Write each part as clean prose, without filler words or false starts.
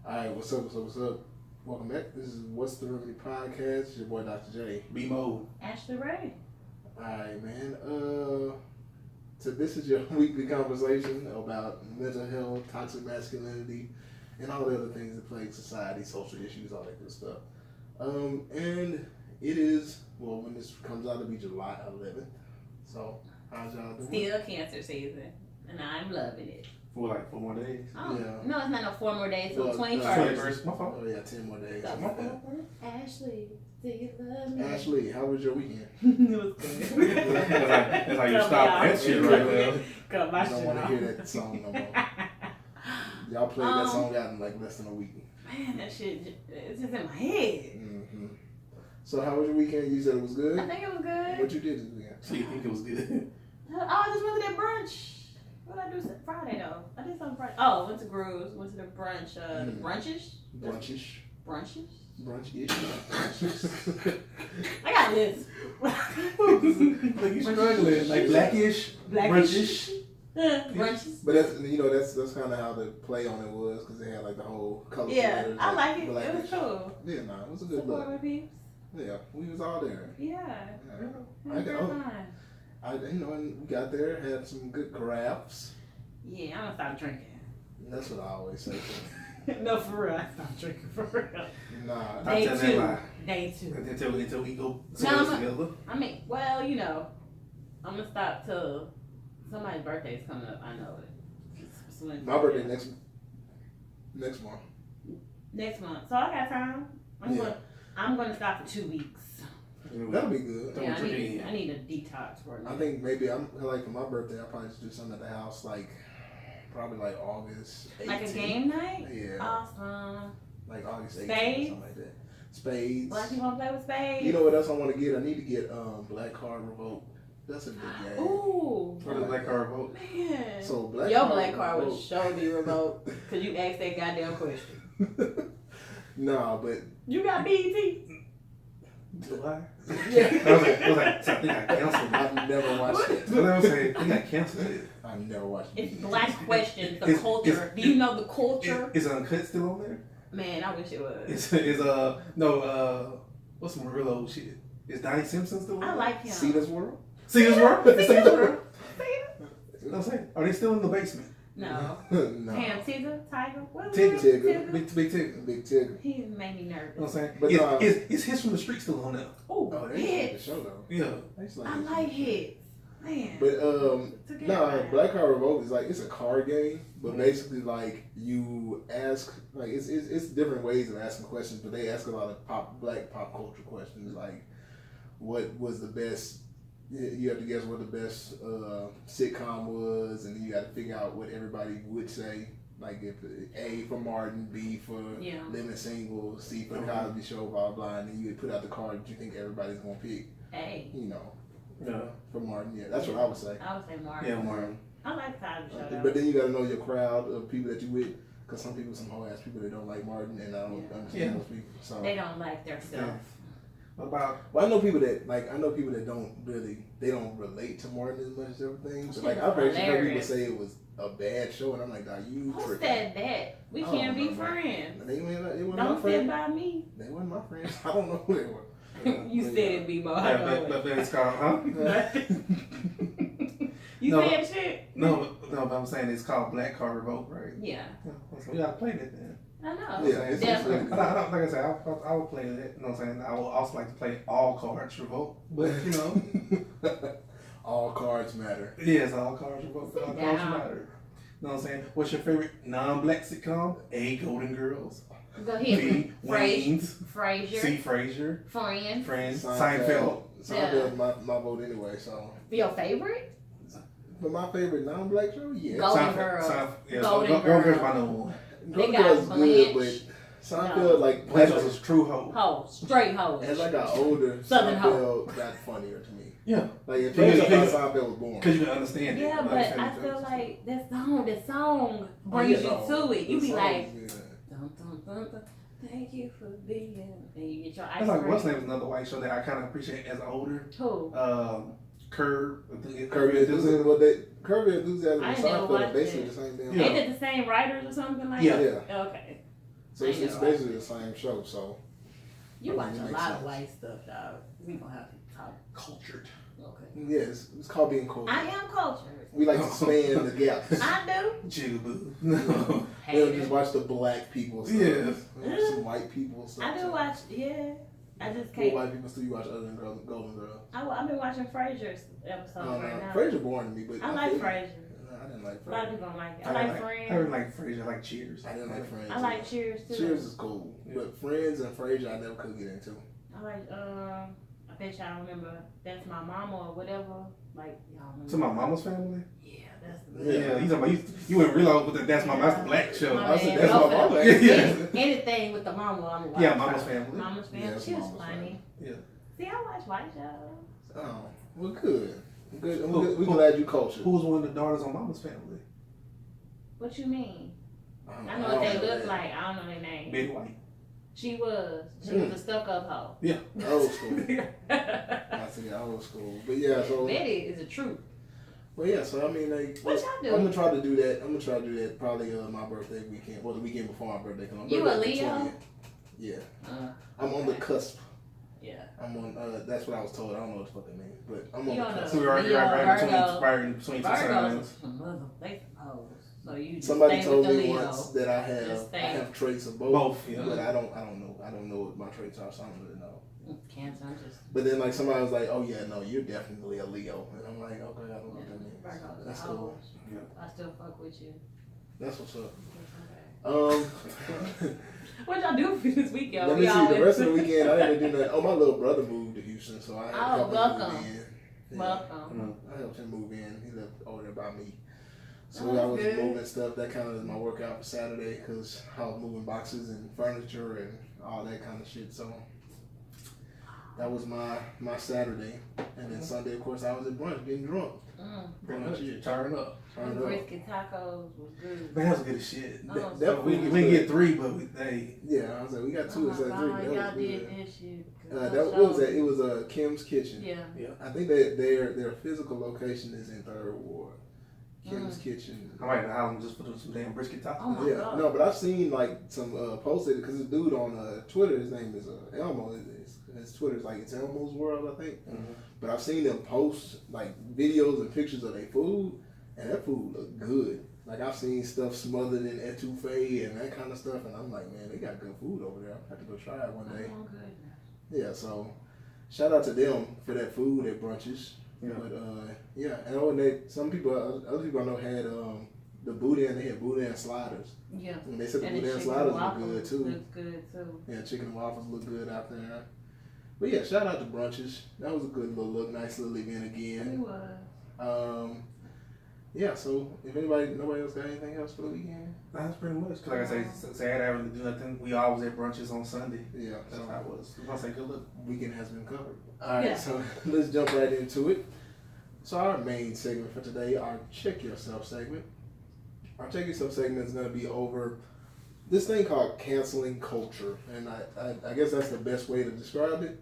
Alright, what's up? Welcome back. This is What's the Remedy Podcast. It's your boy Dr. J. B-Mo. Ashley Ray. Alright, man. So this is your weekly conversation about mental health, toxic masculinity, and all the other things that plague society, social issues, all that good stuff. And it is, well, when this comes out, it'll be July 11th. So, how's y'all doing? Still cancer season, and I'm loving it. For like 4 more days. Oh, Yeah. No, it's not no 4 more days till Well, 21st. 21st. My fault. Oh, yeah, 10 more days. So, My fault. Ashley, do you love me? Ashley, how was your weekend? It was good. That's how you stop that shit right there. Cut my I don't shit want to off. hear that song no more. Y'all played that song out in like less than a week. Man, that shit, it's just in my head. Mm-hmm. So how was your weekend? You said it was good? I think it was good. What you did this weekend? So you think it was good? Oh, I just went to that brunch. What did I do Friday though? I did something Friday. Oh, went to Grooves, went to the brunch, the brunches? Brunchish. Brunches? Brunch-ish. I got this. Like you struggling. Like blackish, brunchish. Brunches. But that's kind of how the play on it was, because they had like the whole color. Yeah, letters, I like it. blackish. It was cool. Yeah, nah, it was a good Support look. my peeps. Yeah, we was all there. Yeah. Yeah. It was very fun. And we got there, had some good crafts. Yeah, I'm gonna stop drinking. That's what I always say. No, for real. I stopped drinking for real. Nah, Day Day tell that two. lie. Day two. Until we go No, together. I mean, well, I'm gonna stop till somebody's birthday's coming up. I know it. my birthday next month. Next month. So I got time. I'm gonna stop for 2 weeks. That'll be good. Yeah, I need a detox for a I think maybe I'm like for my birthday, I'll probably just do something at the house, like probably like August 18th. Like a game night? Yeah. Awesome. Like August 18th Spades? or something like that. Spades. Black people wanna play with spades? You know what else I want to get? I need to get Black Card Revolt. That's a good game. Ooh. For the black card vote. Man. So Black Your Card black card Revolt. would show me remote because you asked that goddamn question. Nah, but You got BET? July. yeah. I was like, so I think I canceled it. I've never watched it. But I was saying, I think I canceled it. I've never watched it. It's black questions, the It's- culture. Do you know the culture? Is Uncut still on there? Man, I wish it was. What's some real old shit? Is Donnie Simpson still on there? I like him. See this world? See this world? See this world? You know what I'm saying? Are they still in the basement? No. No. Damn, Tiger? What was Tigger. it? Tigger. Big Tigger. Big Tigger. He made me You know what I'm nervous. saying? But Is Hits from the Street still on there? Oh, Oh, they used to like the hits. show though. Yeah. They used to I the show. like hits. Man. But Together. Black Card Revolt is like it's a card game, but basically like you ask like it's different ways of asking questions, but they ask a lot of black pop culture questions like what was the best. You have to guess what the best sitcom was, and then you got to figure out what everybody would say. Like if A for Martin, B for Living Single, C for Cosby Show, blah blah, and then you would put out the card that you think everybody's gonna pick. Hey. You know, Yeah. for Martin. Yeah, that's what I would say. I would say Martin. Yeah, Martin. I like Cosby Show though. But then you got to know your crowd of people that you with, because some people, some whole ass people that don't like Martin, and I don't understand those people. So They don't like their self. What about? well, I know people that don't relate to Martin as much as everything. So like I've actually heard people say it was a bad show, and I'm like, nah, you Who tripping. said that? We I can't don't be know, friends. They wasn't my Don't sit friends. by me. They wasn't my friends. I don't know who they were. You said it, B-Mo. I know But it. it's called, huh? You No, said shit? No, but I'm saying it's called Black Card Revolt, right? Yeah. So we gotta play that then. I know. Yeah, it's Definitely. really But I don't, like I said, I would play that. You know what I'm saying? I would also like to play all cards revolt. But you know, all cards matter. yes, all cards revolt. All Sit cards down. matter. You know what I'm saying? What's your favorite non-black sitcom? A. Golden Girls. Go ahead. B. Wayne's. Frasier. C. Frasier. Friends. Seinfeld. Seinfeld's my vote anyway. So, Your favorite? but my favorite non-black show, yeah. Golden Seinfeld. Girls. Yeah, Golden Golden Girls Girls. my number one. Golden got Girls is good, Blanche. but Seinfeld No. like Blanche was a true hoe. Ho. Straight ho. as I got older, Southern Seinfeld got funnier to me. Yeah. Like at Yeah, first I yeah. thought Seinfeld was boring. Because you can understand it. Yeah, You but understand I the feel jokes. like that song brings you to it. You be like, yeah. dun, dun, dun, dun, thank you for being, and you get your ice That's like cream. what's name is another white show that I kind of appreciate as older. Who? Curb. Kirby Enthusiasm. Well, Kirby Enthusiasm I and never Seinfeld are watched basically it. the same damn. Yeah. Ain't it the same writers or something like Yeah. that? Yeah. Okay. So it's basically the same show. So you watch a lot of white stuff, dog. We gonna have to talk. Cultured. Okay. Yes, it's called being cultured. I am cultured. We like to span the gaps. I do. Jigaboo. We don't just watch the black people stuff. Yeah. Some white people stuff. I do watch. Yeah. I just can't. What white people still you watch other than Golden Girls? I've been watching Frasier's episode right now. Frasier boring to me, but I like Frasier. I didn't like Frasier. A lot of people don't like it. I like Friends. I really like Frasier. I like Cheers. I didn't like Friends. I like Cheers too. Cheers is cool, but Friends and Frasier I never could get into. I like I bet y'all remember That's My Mama or whatever. Like y'all remember. To My Mama's Family. Yeah, that's the Yeah, he's talking about you wouldn't realize what That's My That's the black show. I said That's My Mama. Anything with the mama, I'm watching. Yeah, Mama's Family. Mama's Family. Yeah, She was Mama's funny. Family. Yeah. See, I watch white shows. Oh, well, good. Good. We're glad you cultured. Who was one of the daughters on Mama's Family? What you mean? I know don't what they know look that. like. I don't know their name. Betty White. She was a stuck-up hoe. Yeah. Old school. I think old school. But yeah, so. Betty is a truth. Well, yeah, so I mean, like. What y'all do? I'm gonna try to do that probably my birthday weekend. Well, the weekend before my birthday. You a Leo? 20th. Yeah. I'm on the cusp. Yeah. I'm on. That's what I was told. I don't know what the fuck that means, but I'm on You the on cusp. So we're right in between two signs. They suppose. So you just Somebody stay told with the me Leo. once that I have traits of both. Both, yeah. But I don't know. I don't know what my traits are, so I don't really know. Cancer, I'm just. But then like somebody was like, "Oh yeah, no, you're definitely a Leo," and I'm like, "Okay, I don't know what that means." Virgos. That's cool. I still fuck with you. That's what's up. Okay. What y'all do for this weekend? Let me see. The rest of the weekend, I didn't do that. Oh, my little brother moved to Houston, so I helped him move in. Yeah. Welcome. I helped him move in. He lived over there by me. So Oh, I was good. moving stuff. That kind of is my workout for Saturday because I was moving boxes and furniture and all that kind of shit. So that was my Saturday. And then Sunday, of course, I was at brunch getting drunk. Pretty much. Turn up. The brisket tacos was good. Man, that was good as shit. Oh, We didn't get 3, but yeah, I was like, we got 2 instead of 3. That y'all was did good. this shit. What was that? It was Kim's Kitchen. Yeah. I think that their physical location is in 3rd Ward. Kim's Kitchen. I might have them just put some damn brisket tacos. Oh my God. No, but I've seen like some posted because this dude on Twitter, his name is Elmo. His Twitter's like it's Elmo's World, I think. Mm-hmm. But I've seen them post like videos and pictures of their food, and that food look good. Like I've seen stuff smothered in etouffee and that kind of stuff, and I'm like, man, they got good food over there. I have to go try it one day. Oh, good. Yeah, so shout out to them for that food at brunches. Yeah. But yeah, and other people I know had the boudin. They had boudin sliders. Yeah. And they said the And boudin chicken sliders waffles look good too. Looks good too. Yeah, chicken and waffles look good out there. But yeah, shout out to brunches. That was a good little look, nice little event again. It was. Yeah, so if nobody else got anything else for the weekend? That's pretty much. Cause like I say, Saturday I really do nothing. We always at brunches on Sunday. Yeah, That's how it was. I say good look. Weekend has been covered. All right, Yeah. so let's jump right into it. So our main segment for today, our Check Yourself segment. Our Check Yourself segment is going to be over this thing called canceling culture. And I guess that's the best way to describe it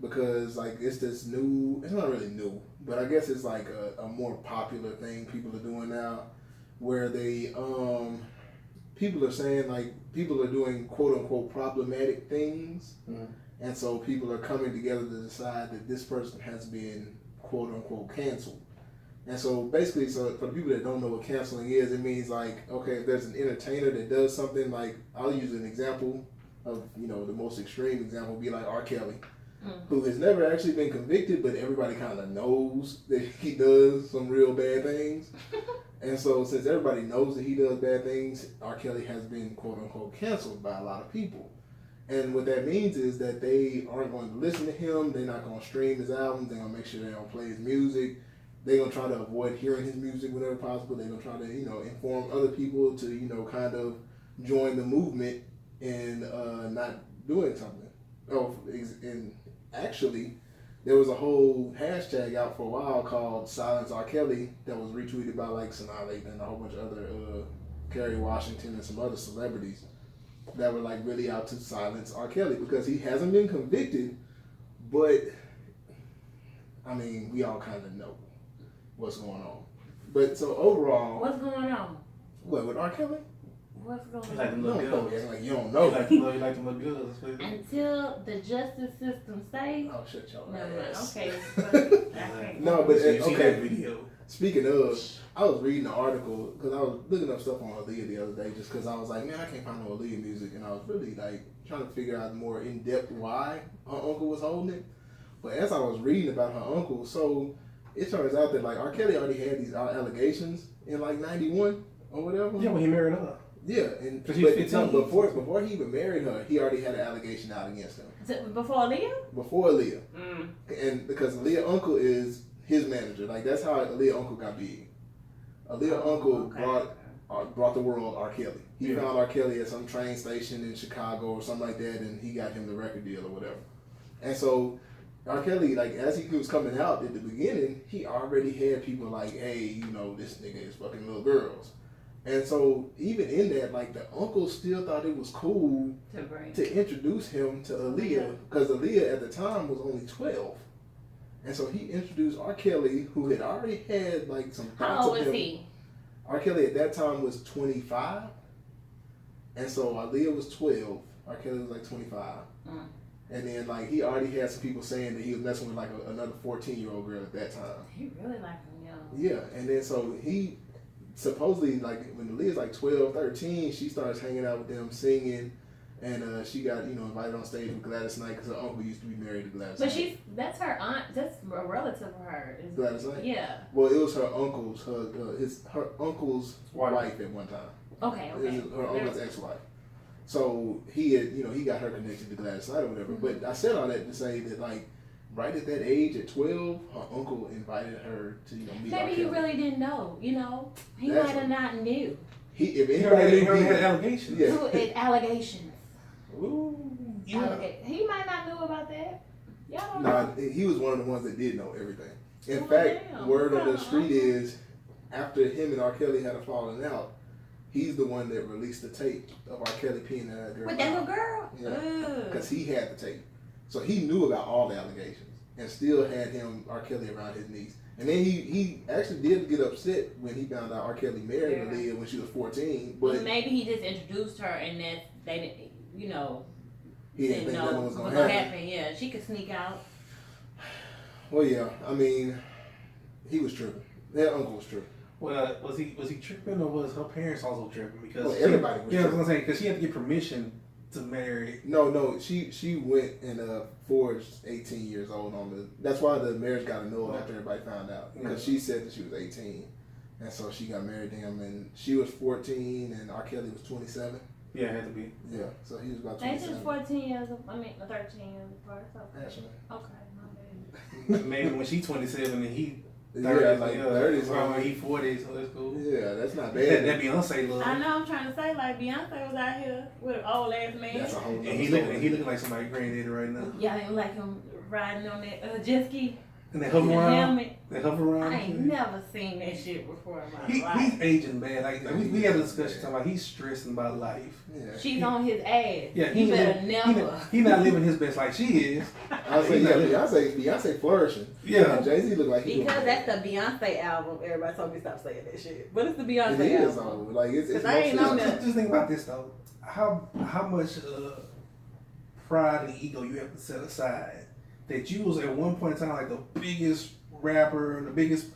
because like it's this new, it's not really new, but I guess it's like a more popular thing people are doing now where they, people are saying like people are doing quote unquote problematic things. Mm-hmm. And so people are coming together to decide that this person has been quote unquote canceled. And so basically, so for the people that don't know what canceling is, it means like, okay, if there's an entertainer that does something like, I'll use an example of, the most extreme example would be like R. Kelly, who has never actually been convicted, but everybody kind of knows that he does some real bad things. And so since everybody knows that he does bad things, R. Kelly has been quote unquote canceled by a lot of people. And what that means is that they aren't going to listen to him. They're not going to stream his albums. They're going to make sure they don't play his music. They're going to try to avoid hearing his music whenever possible. They're going to try to, inform other people to, kind of join the movement and not doing something. Oh, and actually, there was a whole hashtag out for a while called Silence R. Kelly that was retweeted by like Sanaa Lathan and a whole bunch of other, Kerry Washington and some other celebrities that were like really out to silence R. Kelly because he hasn't been convicted, but I mean, we all kind of know what's going on. But so overall, What's going on? what with R. Kelly? What's going You on? like them You little don't know, girls. like you don't know. You like them little girls. Until the justice system say. Oh, shut your No, ass. okay. I can't. No, but So you see okay. that video. Speaking of, I was reading an article because I was looking up stuff on Aaliyah the other day just because I was like, man, I can't find no Aaliyah music, and I was really like trying to figure out more in depth why her uncle was holding it. But as I was reading about her uncle, so it turns out that like R. Kelly already had these allegations in like '91 or whatever. Yeah, when he married her. Yeah, and Because he was 15. before he even married her, he already had an allegation out against him. Before Leah? Before Aaliyah. Mm. And because Aaliyah uncle is his manager, like that's how Aaliyah uncle got big. Aaliyah uncle brought the world R. Kelly. He found R. Kelly at some train station in Chicago or something like that, and he got him the record deal or whatever. And so R. Kelly, like as he was coming out at the beginning, he already had people like, hey, you know, this nigga is fucking little girls. And so even in that, like the uncle still thought it was cool to introduce him to Aaliyah because Aaliyah at the time was only 12. And so he introduced R. Kelly, who had already had like some thoughts How old of was him. he? R. Kelly at that time was 25. And so Aaliyah was 12. R. Kelly was like 25. Mm. And then like he already had some people saying that he was messing with like another 14-year-old girl at that time. He really liked him young. Yeah, and then so he supposedly like when Aaliyah's like 12, 13, she starts hanging out with them singing, and she got invited on stage with Gladys Knight because her uncle used to be married to Gladys But Knight. that's her aunt. That's a relative of her. Gladys Knight. Yeah. Well, it was her uncle's her uncle's wife at one time. Okay. It was her uncle's ex-wife. So he had he got her connected to Gladys Knight or whatever. Mm-hmm. But I said all that to say that like right at that age, at 12, her uncle invited her to meet. Maybe he really didn't know. He That's might have not knew. If He anybody already had allegations. Yeah. Allegations. Ooh. Yeah. He might not know about that. Y'all don't Nah, know. he was one of the ones that did know everything. In Oh, fact, damn. word on the Wow. street is after him and R. Kelly had a falling out, he's the one that released the tape of R. Kelly peeing in that girl. With that little girl? Yeah. Because he had the tape. So he knew about all the allegations and still had R. Kelly around his knees. And then he actually did get upset when he found out R. Kelly married Aaliyah when she was 14. But maybe he just introduced her and that they didn't, he didn't didn't think know nothing what was was going going to to happen. happen. Yeah, she could sneak out. Well, yeah. I mean, he was tripping. That uncle was tripping. Well, was he tripping or was her parents also tripping? Because Well, everybody was Yeah, I was tripping. gonna say because she had to get permission to marry. No, she went and forged 18 years old on the. That's why the marriage got annulled after everybody found out because she said that she was 18, and so she got married to him, and she was 14, and R. Kelly was 27. Yeah, it had to be. Yeah, so he was about They just 27. 13 years, 13 years apart. So. Actually. Okay, my bad. Maybe when she's 27 and he 30, Yeah, like 30s. Well, he 40, so that's cool. Yeah, that's not That bad. Beyonce look. I know I'm trying to say like Beyonce was out here with an old ass man. That's a whole And nother he story. looking like somebody granddaddy right now. Y'all didn't like him riding on that jet ski And they in hover the around. helmet. They hover around. I ain't never seen that shit before in my He's life. aging bad. Like we had a discussion talking about he's stressing about life. Yeah. She's on his ass. Yeah, he better he never. not living his best like she is. I was saying, Beyonce flourishing. Yeah. And Jay-Z look like he Because was- that's the Beyonce album. Everybody told me to stop saying that shit. But it's the Beyonce It is album. on. Like it's 'Cause I ain't mostly- on that. Just think about this though. How much pride and ego you have to set aside that you was at one point in time like the biggest rapper, the biggest.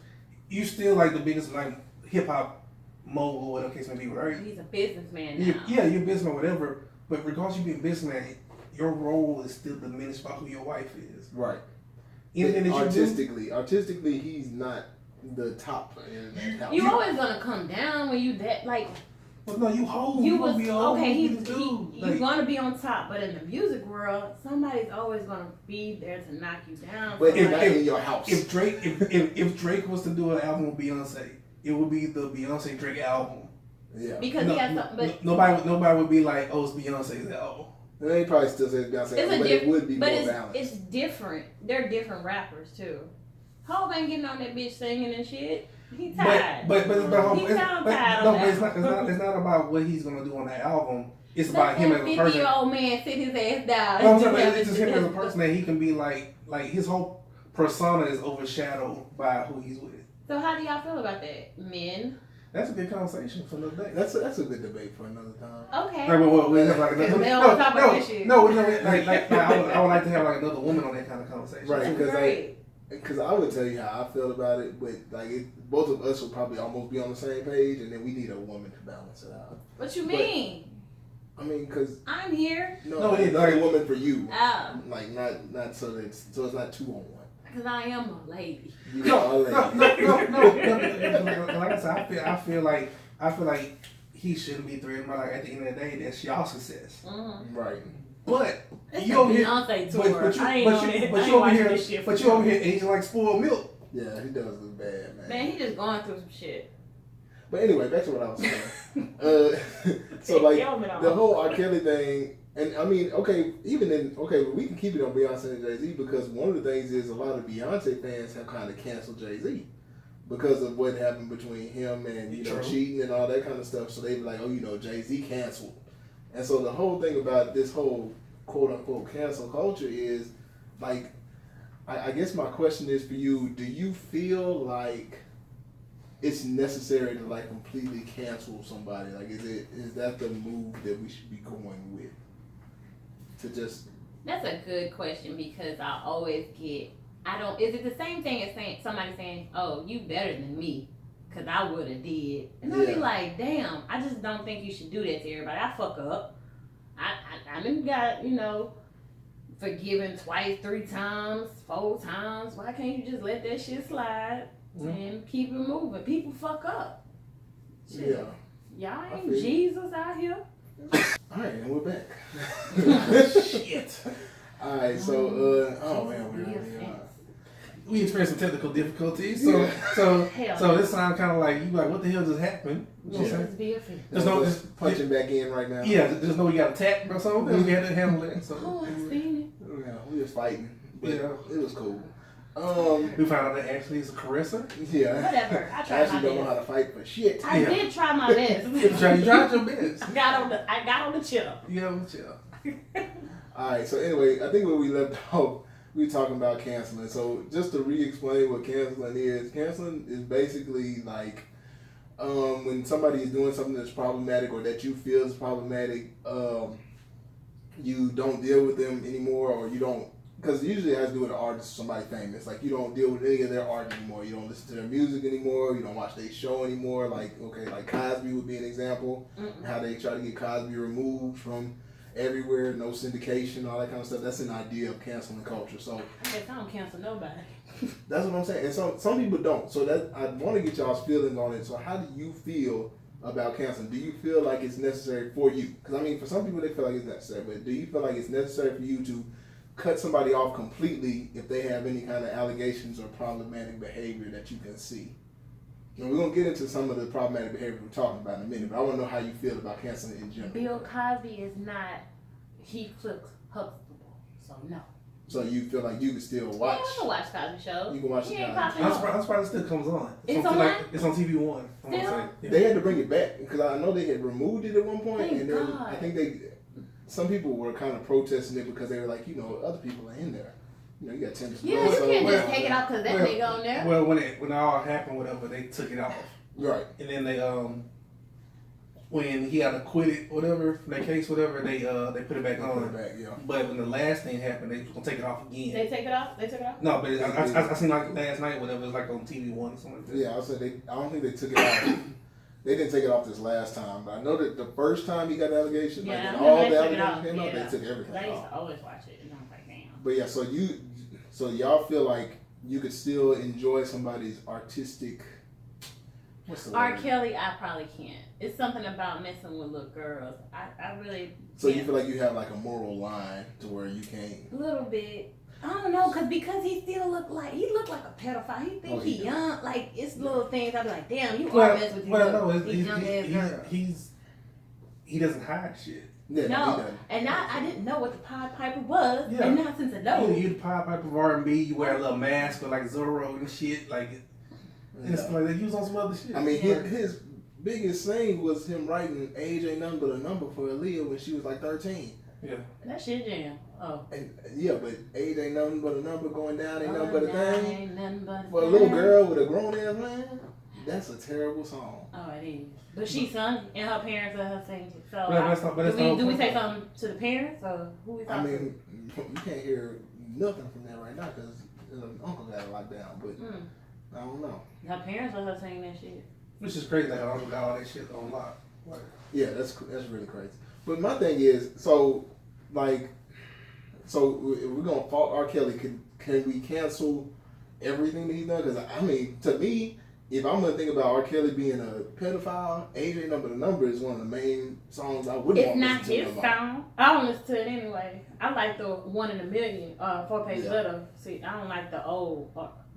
You still like the biggest like hip hop mogul, whatever the case may be, right? He's a businessman now. Yeah, you're a businessman, whatever. But regardless of you being a businessman, your role is still diminished by who your wife is. Right. Anything that you do, Artistically, he's not the top in that house. You always gonna come down when you that like but no, you hold. you gonna was be old, okay. you He's do. you Like, gonna be on top, but in the music world, somebody's always gonna be there to knock you down. But So, not like, in your house. if Drake was to do an album with Beyonce, it would be the Beyonce Drake album. Yeah. because he has something, but nobody would be like, oh, it's Beyonce's album. They probably still say Beyonce, it's a but it would be but more it's balanced. different. They're different rappers too. Hope ain't getting on that bitch singing and shit. He But tired. but it's about He sound tired no, on but it's that. not it's not about what he's gonna do on the album. It's about him as a 50-year-old person. man sit his ass down. No, I'm saying, but it's just him as a person that he can be like his whole persona is overshadowed by who he's with. So how do y'all feel about that, men? That's a good conversation for another day. That's a good debate for another time. Okay. Like, we have like another. They don't talk about this shit. No, like I would like to have like another woman on that kind of conversation. Right, because I would tell you how I feel about it, but like both of us will probably almost be on the same page, and then we need a woman to balance it out. What you mean? I mean, because I'm here. No, it's not a woman for you. Oh. Like not so that it's not 2 on 1. Because I am a lady. No. Like I said, I feel like he shouldn't be threatened, but like at the end of the day, that's y'all success. Mm-hmm. Right. But it's you over here, but you over here aging like spoiled milk. Yeah, he does look bad, man. Man, he just going through some shit. But anyway, back to what I was saying. So like the whole R. Kelly thing, and I mean, we can keep it on Beyonce and Jay-Z because one of the things is a lot of Beyonce fans have kind of canceled Jay-Z because of what happened between him and cheating and all that kind of stuff. So they be like, oh, Jay-Z canceled. And so the whole thing about this whole quote unquote cancel culture is like, I guess my question is for you: do you feel like it's necessary to like completely cancel somebody? Like, is that the move that we should be going with? To just. That's a good question because I always get. Is it the same thing as somebody saying, "Oh, you better than me"? Cause I would have did, and I'd be like, damn, I just don't think you should do that to everybody. I fuck up. I done got, forgiven twice, 3 times, 4 times. Why can't you just let that shit slide and keep it moving? People fuck up. Shit. Yeah. Y'all ain't Jesus out here. Alright, and we're back. Shit. Alright, so we experienced some technical difficulties, so this sounds kind of like you like, what the hell just happened? You know what I'm saying? There's no just punching back in right now. Yeah, there's no we got attacked or something. We had to handle it. So I've seen it. Yeah, we was fighting, but it was cool. We found out that Ashley is a caresser. Yeah. Whatever. I tried my best. Don't know how to fight for shit. I did try my best. You tried your best. I got on the chill. Yeah, on the chill. Alright, so anyway, I think where we left off, we were talking about canceling. So just to re-explain what canceling is basically like when somebody is doing something that's problematic or that you feel is problematic, you don't deal with them anymore, or you don't, because usually it has to do with an artist or somebody famous. Like, you don't deal with any of their art anymore. You don't listen to their music anymore. You don't watch their show anymore. Like Cosby would be an example. How they try to get Cosby removed from everywhere, no syndication, all that kind of stuff. That's an idea of canceling culture. So I guess I don't cancel nobody. That's what I'm saying. And some people don't. So that I want to get y'all's feelings on it. So how do you feel about canceling? Do you feel like it's necessary for you? Because I mean, for some people they feel like it's necessary, but do you feel like it's necessary for you to cut somebody off completely if they have any kind of allegations or problematic behavior that you can see? And we're going to get into some of the problematic behavior we're talking about in a minute, but I want to know how you feel about canceling in general. Bill Cosby is not, he flips Huxtable, so no. So you feel like you can still watch? Yeah, I can watch Cosby Show. You can watch the Cosby Show. I'm surprised it still comes on. It's on? It's on TV One. Still? They had to bring it back because I know they had removed it at one point. Thank and then God. I think some people were kind of protesting it because they were like, other people are in there. You got 10. Yeah, you can't just take it off because that nigga on there. Well, when it all happened, whatever, they took it off. Right. And then they when he got acquitted, whatever, that case, whatever, they put it back on. Put it back, yeah. But when the last thing happened, they was gonna take it off again. They take it off? They took it off? No, but I seen like last night, whatever, it was like on TV One or something like that. Yeah, I don't think they took it off. They didn't take it off this last time, but I know that the first time he got the allegations, yeah, like when all the allegations came out, they took everything I used off. to always watch it, and I was like, damn. But yeah, so y'all feel like you could still enjoy somebody's artistic. What's the word? R. Kelly, I probably can't. It's something about messing with little girls. I really. So you feel like you have like a moral line to where you can't. A little bit. I don't know, because he still look like a pedophile. He think he young. Like, it's little things. I be like, damn, you are messing with these young ass girls. He doesn't hide shit. Yeah, no, and I didn't know what the Pied Piper was, yeah. and now since I know. You the Pied Piper of R&B, you wear a little mask with like Zorro and shit, like, and stuff like that. He was on some other shit. I mean, his biggest thing was him writing "Age Ain't Nothing But a Number" for Aaliyah when she was like 13. Yeah. That shit jam. Oh. And yeah, but age ain't nothing but a number, going down ain't nothing but a Ain't thing. nothing but For a little girl with a grown ass man. That's a terrible song. Oh, it is. But she sung it, and her parents let her sing it. So do we say something to the parents or who we talking to? You can't hear nothing from that right now because uncle got it locked down. But I don't know. Her parents let her sing that shit. Which is crazy that her uncle got all that shit on lock. Like, yeah, that's really crazy. But my thing is, so we're gonna fault R. Kelly. Can we cancel everything that he's done? Because I mean, to me, if I'm gonna think about R. Kelly being a pedophile, AJ Number the Number is one of the main songs I wouldn't want to listen to. It's not his song. I don't listen to it anyway. I like the One in a Million, 4-page letter. See, I don't like the old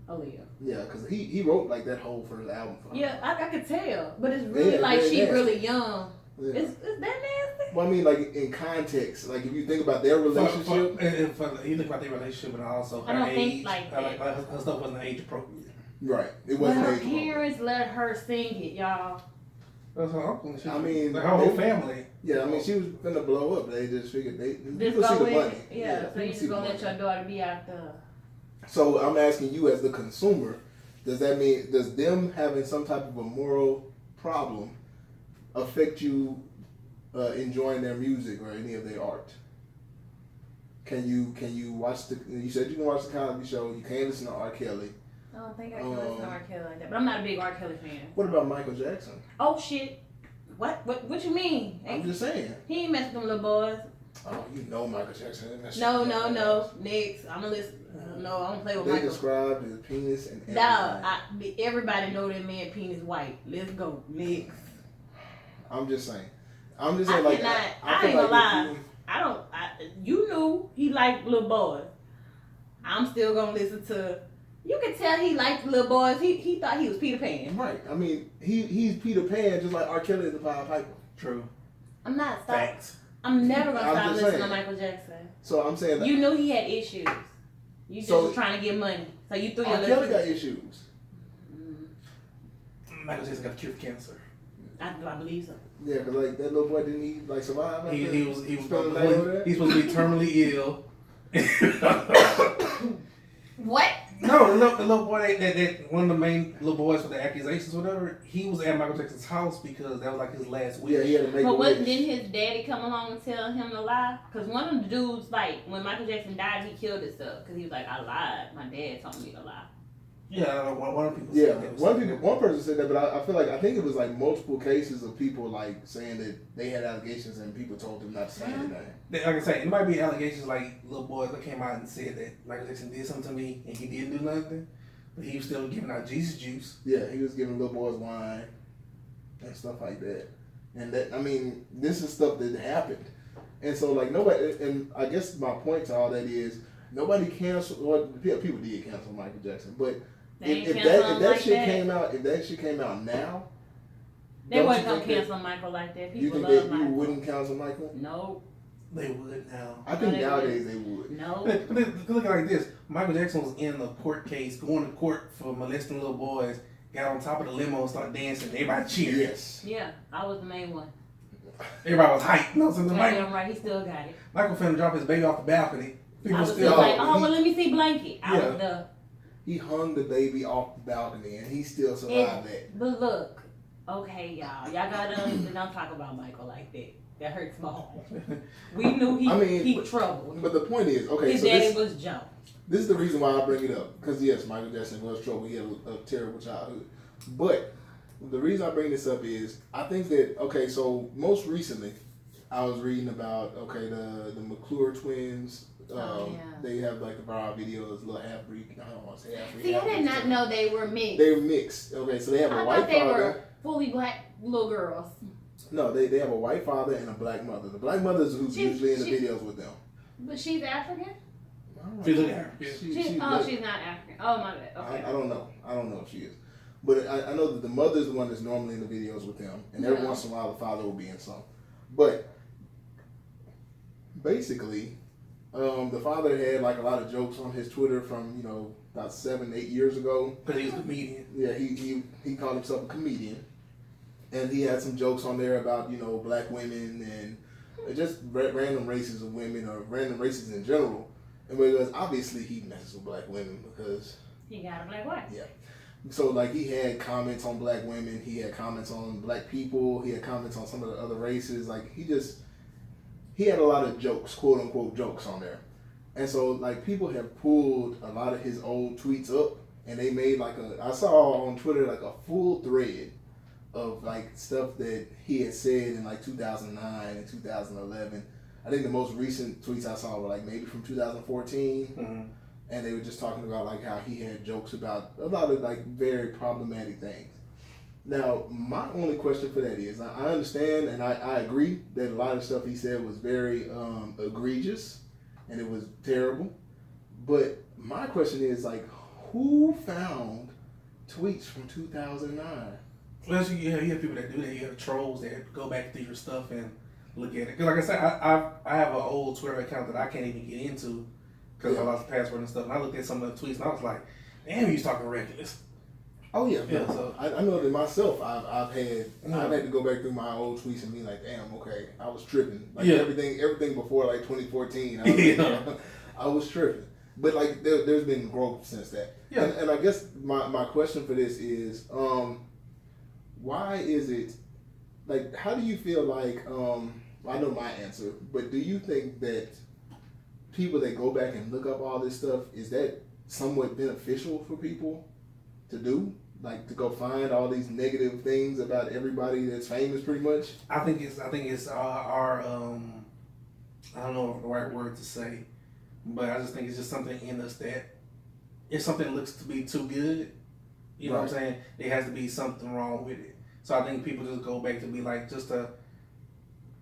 Aaliyah. Yeah, because he wrote like that whole first album for her. Yeah, I could tell, but it's really she really young. Yeah. Is that nasty? Well, I mean, like in context, like if you think about their relationship, you think about their relationship, and also her age. Her stuff wasn't age appropriate. Right, it wasn't. But her parents let her sing it, y'all. That's her uncle. I mean, her whole family. Yeah, I mean, she was gonna blow up. They just figured people see the money. Yeah, so you just gonna let your daughter be out there. So I'm asking you, as the consumer, does them having some type of a moral problem affect you enjoying their music or any of their art? Can you watch you said you can watch the Cosby Show, you can't listen to R. Kelly. I don't think I can listen to R. Kelly like that, but I'm not a big R. Kelly fan. What about Michael Jackson? Oh shit. What you mean? I'm just saying. He ain't messing with them little boys. Oh, you know Michael Jackson. No. Next, I'm gonna listen. No, I don't play with Michael. They described his penis and everything. No, everybody know that man penis white. Let's go. Next. I'm just saying. I ain't gonna lie. You knew he liked little boys. I'm still gonna listen to. You can tell he liked little boys. He thought he was Peter Pan. Right. I mean, he's Peter Pan just like R. Kelly is the Pied Piper. True. I'm not stopping. I'm never gonna stop listening to Michael Jackson. So I'm saying that you knew he had issues. You just was trying to get money, so you threw your. R. Kelly got issues. Michael Jackson got cured cancer. I believe so. Yeah, because like that little boy didn't survive. He was supposed to be terminally ill. What? No, the little boy that one of the main little boys for the accusations, whatever. He was at Michael Jackson's house because that was like his last wish. Yeah, he had to make a wish. But didn't his daddy come along and tell him to lie? Because one of the dudes, like when Michael Jackson died, he killed himself because he was like, I lied. My dad told me to lie. Yeah, one people said that. One person said that, but I think it was like multiple cases of people like saying that they had allegations and people told them not to say anything. Like I say, it might be allegations like little boys that came out and said that Michael Jackson did something to me and he didn't do nothing, but he was still giving out Jesus juice. Yeah, he was giving little boys wine and stuff like that. And that, I mean, this is stuff that happened. And so like nobody, and I guess my point to all that is nobody canceled, or people did cancel Michael Jackson, but if that shit came out now, they wouldn't gonna cancel Michael like that. People you think Michael. You wouldn't cancel Michael? No. They would now. I think nowadays they would. No. Look at it like this. Michael Jackson was in a court case, going to court for molesting little boys, got on top of the limo and started dancing. Everybody cheered. Yes. Yeah, I was the main one. Everybody was hyped. No, so Michael, right, he still got it. Michael finna drop his baby off the balcony. People still like, let me see blanket. I was the. He hung the baby off the balcony and he still survived that. But look, okay, y'all gotta don't talk about Michael like that. That hurts my heart. We knew he troubled. But the point is, okay, his daddy was Joe. This is the reason why I bring it up. Because yes, Michael Jackson was trouble. He had a terrible childhood. But the reason I bring this up is I think that, okay, so most recently I was reading about, the McClure twins. They have like the viral videos, little half-breed. I don't want to say half-breed. See, I did not know they were mixed. They were mixed. Okay, so they have a white father. I thought they were fully black little girls. No, they have a white father and a black mother. The black mother is who's usually in the videos with them. But she's African? She's African. She's not African. Oh, my bad. Okay. I don't know. I don't know if she is. But I know that the mother is the one that's normally in the videos with them. And every once in a while the father will be in some. But basically, the father had like a lot of jokes on his Twitter from, about 7-8 years ago. Because he's a comedian. Yeah, he called himself a comedian. And he had some jokes on there about, black women and just random races of women or random races in general. And because obviously he messes with black women because... He got a black wife. Yeah. So like he had comments on black women, he had comments on black people, he had comments on some of the other races. Like he had a lot of jokes, quote unquote jokes on there. And so like people have pulled a lot of his old tweets up and they made like I saw on Twitter like a full thread of like stuff that he had said in like 2009 and 2011. I think the most recent tweets I saw were like maybe from 2014. Mm-hmm. And they were just talking about like how he had jokes about a lot of like very problematic things. Now, my only question for that is, I understand and I agree that a lot of stuff he said was very egregious and it was terrible. But my question is like, who found tweets from 2009? Well, you have people that do that. You have trolls that go back through your stuff and look at it. Because like I said, I have an old Twitter account that I can't even get into because I lost the password and stuff. And I looked at some of the tweets and I was like, damn, he's talking reckless. Oh yeah, yeah. So I know that myself. I've had to go back through my old tweets and be like, damn, okay, I was tripping. Like everything before like 2014, I was tripping. But like there's been growth since that. Yeah. And I guess my question for this is, why is it like? How do you feel like? I know my answer, but do you think that people that go back and look up all this stuff, is that somewhat beneficial for people to do? Like to go find all these negative things about everybody that's famous, pretty much. I think it's our I don't know the right word to say, but I just think it's just something in us that if something looks to be too good, you know what I'm saying, there has to be something wrong with it. So I think people just go back to be like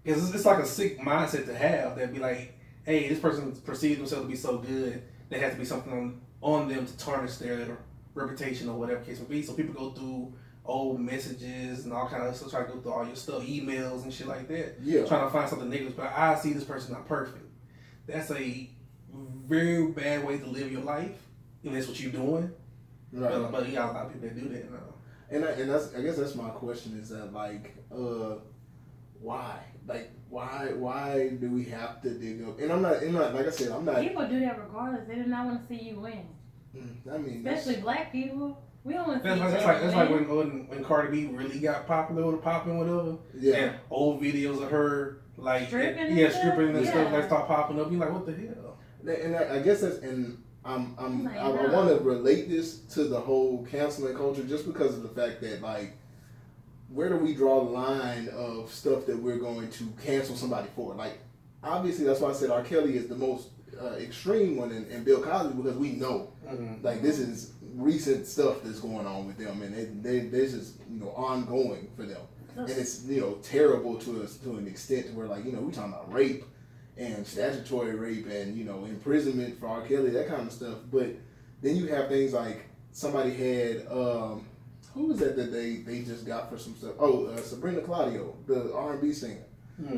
it's like a sick mindset to have that be like, hey, this person perceives themselves to be so good, there has to be something on them to tarnish their reputation or whatever case may be. So people go through old messages and all kind of stuff, try to go through all your stuff, emails and shit like that. Yeah. Trying to find something negative. But I see this person not perfect. That's a very bad way to live your life, and that's what you're doing. Right. But you got a lot of people that do that now. And I guess that's my question is that like why? Like why do we have to dig up? And I'm not like I said, I'm not. People do that regardless. They do not want to see you win. I mean, especially black people. We don't want to see that's like when Cardi B really got popular or popping whatever. Yeah. And old videos of her like stripping and stuff that start popping up. You're like, what the hell? And I guess that's I want to relate this to the whole canceling culture just because of the fact that like, where do we draw the line of stuff that we're going to cancel somebody for? Like, obviously that's why I said R. Kelly is the most extreme one and Bill Cosby, because we know like this is recent stuff that's going on with them, and this is ongoing for them, and it's terrible to an extent where like we talking about rape and statutory rape and imprisonment for R. Kelly, that kind of stuff. But then you have things like somebody had who was that they just got for some stuff? Sabrina Claudio, the R&B singer.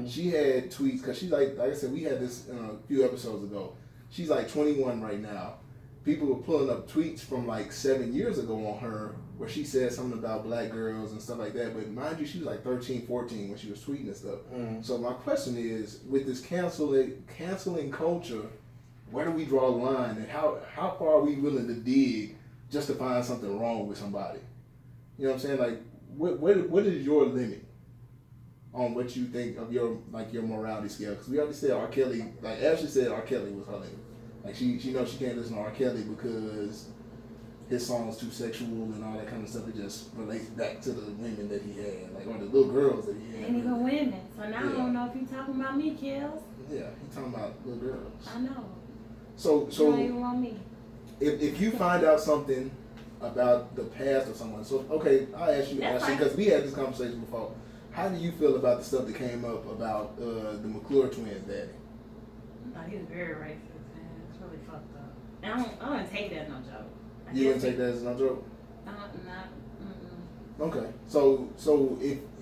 She had tweets because she's like I said, we had this a few episodes ago. She's like 21 right now. People were pulling up tweets from like 7 years ago on her where she said something about black girls and stuff like that. But mind you, she was like 13, 14 when she was tweeting and stuff. So my question is, with this canceling culture, where do we draw the line, and how far are we willing to dig just to find something wrong with somebody? You know what I'm saying? Like, what is your limit on what you think of your morality scale? Because we already said R. Kelly, like Ashley said, R. Kelly was her limit. Like she knows she can't listen to R. Kelly because his song's too sexual and all that kind of stuff. It just relates back to the women that he had, like, or the little girls that he had. And even women. So now I don't know if you're talking about me, Kills. Yeah, he's talking about little girls. I know. So you don't even want me. If you find out something about the past of someone, so okay, I'll ask you, Ashley, because we had this conversation before. How do you feel about the stuff that came up about the McClure twins' daddy? Oh, he was very racist, man. It's really fucked up. And I don't take that as no joke. You wouldn't take that as no joke? Okay, so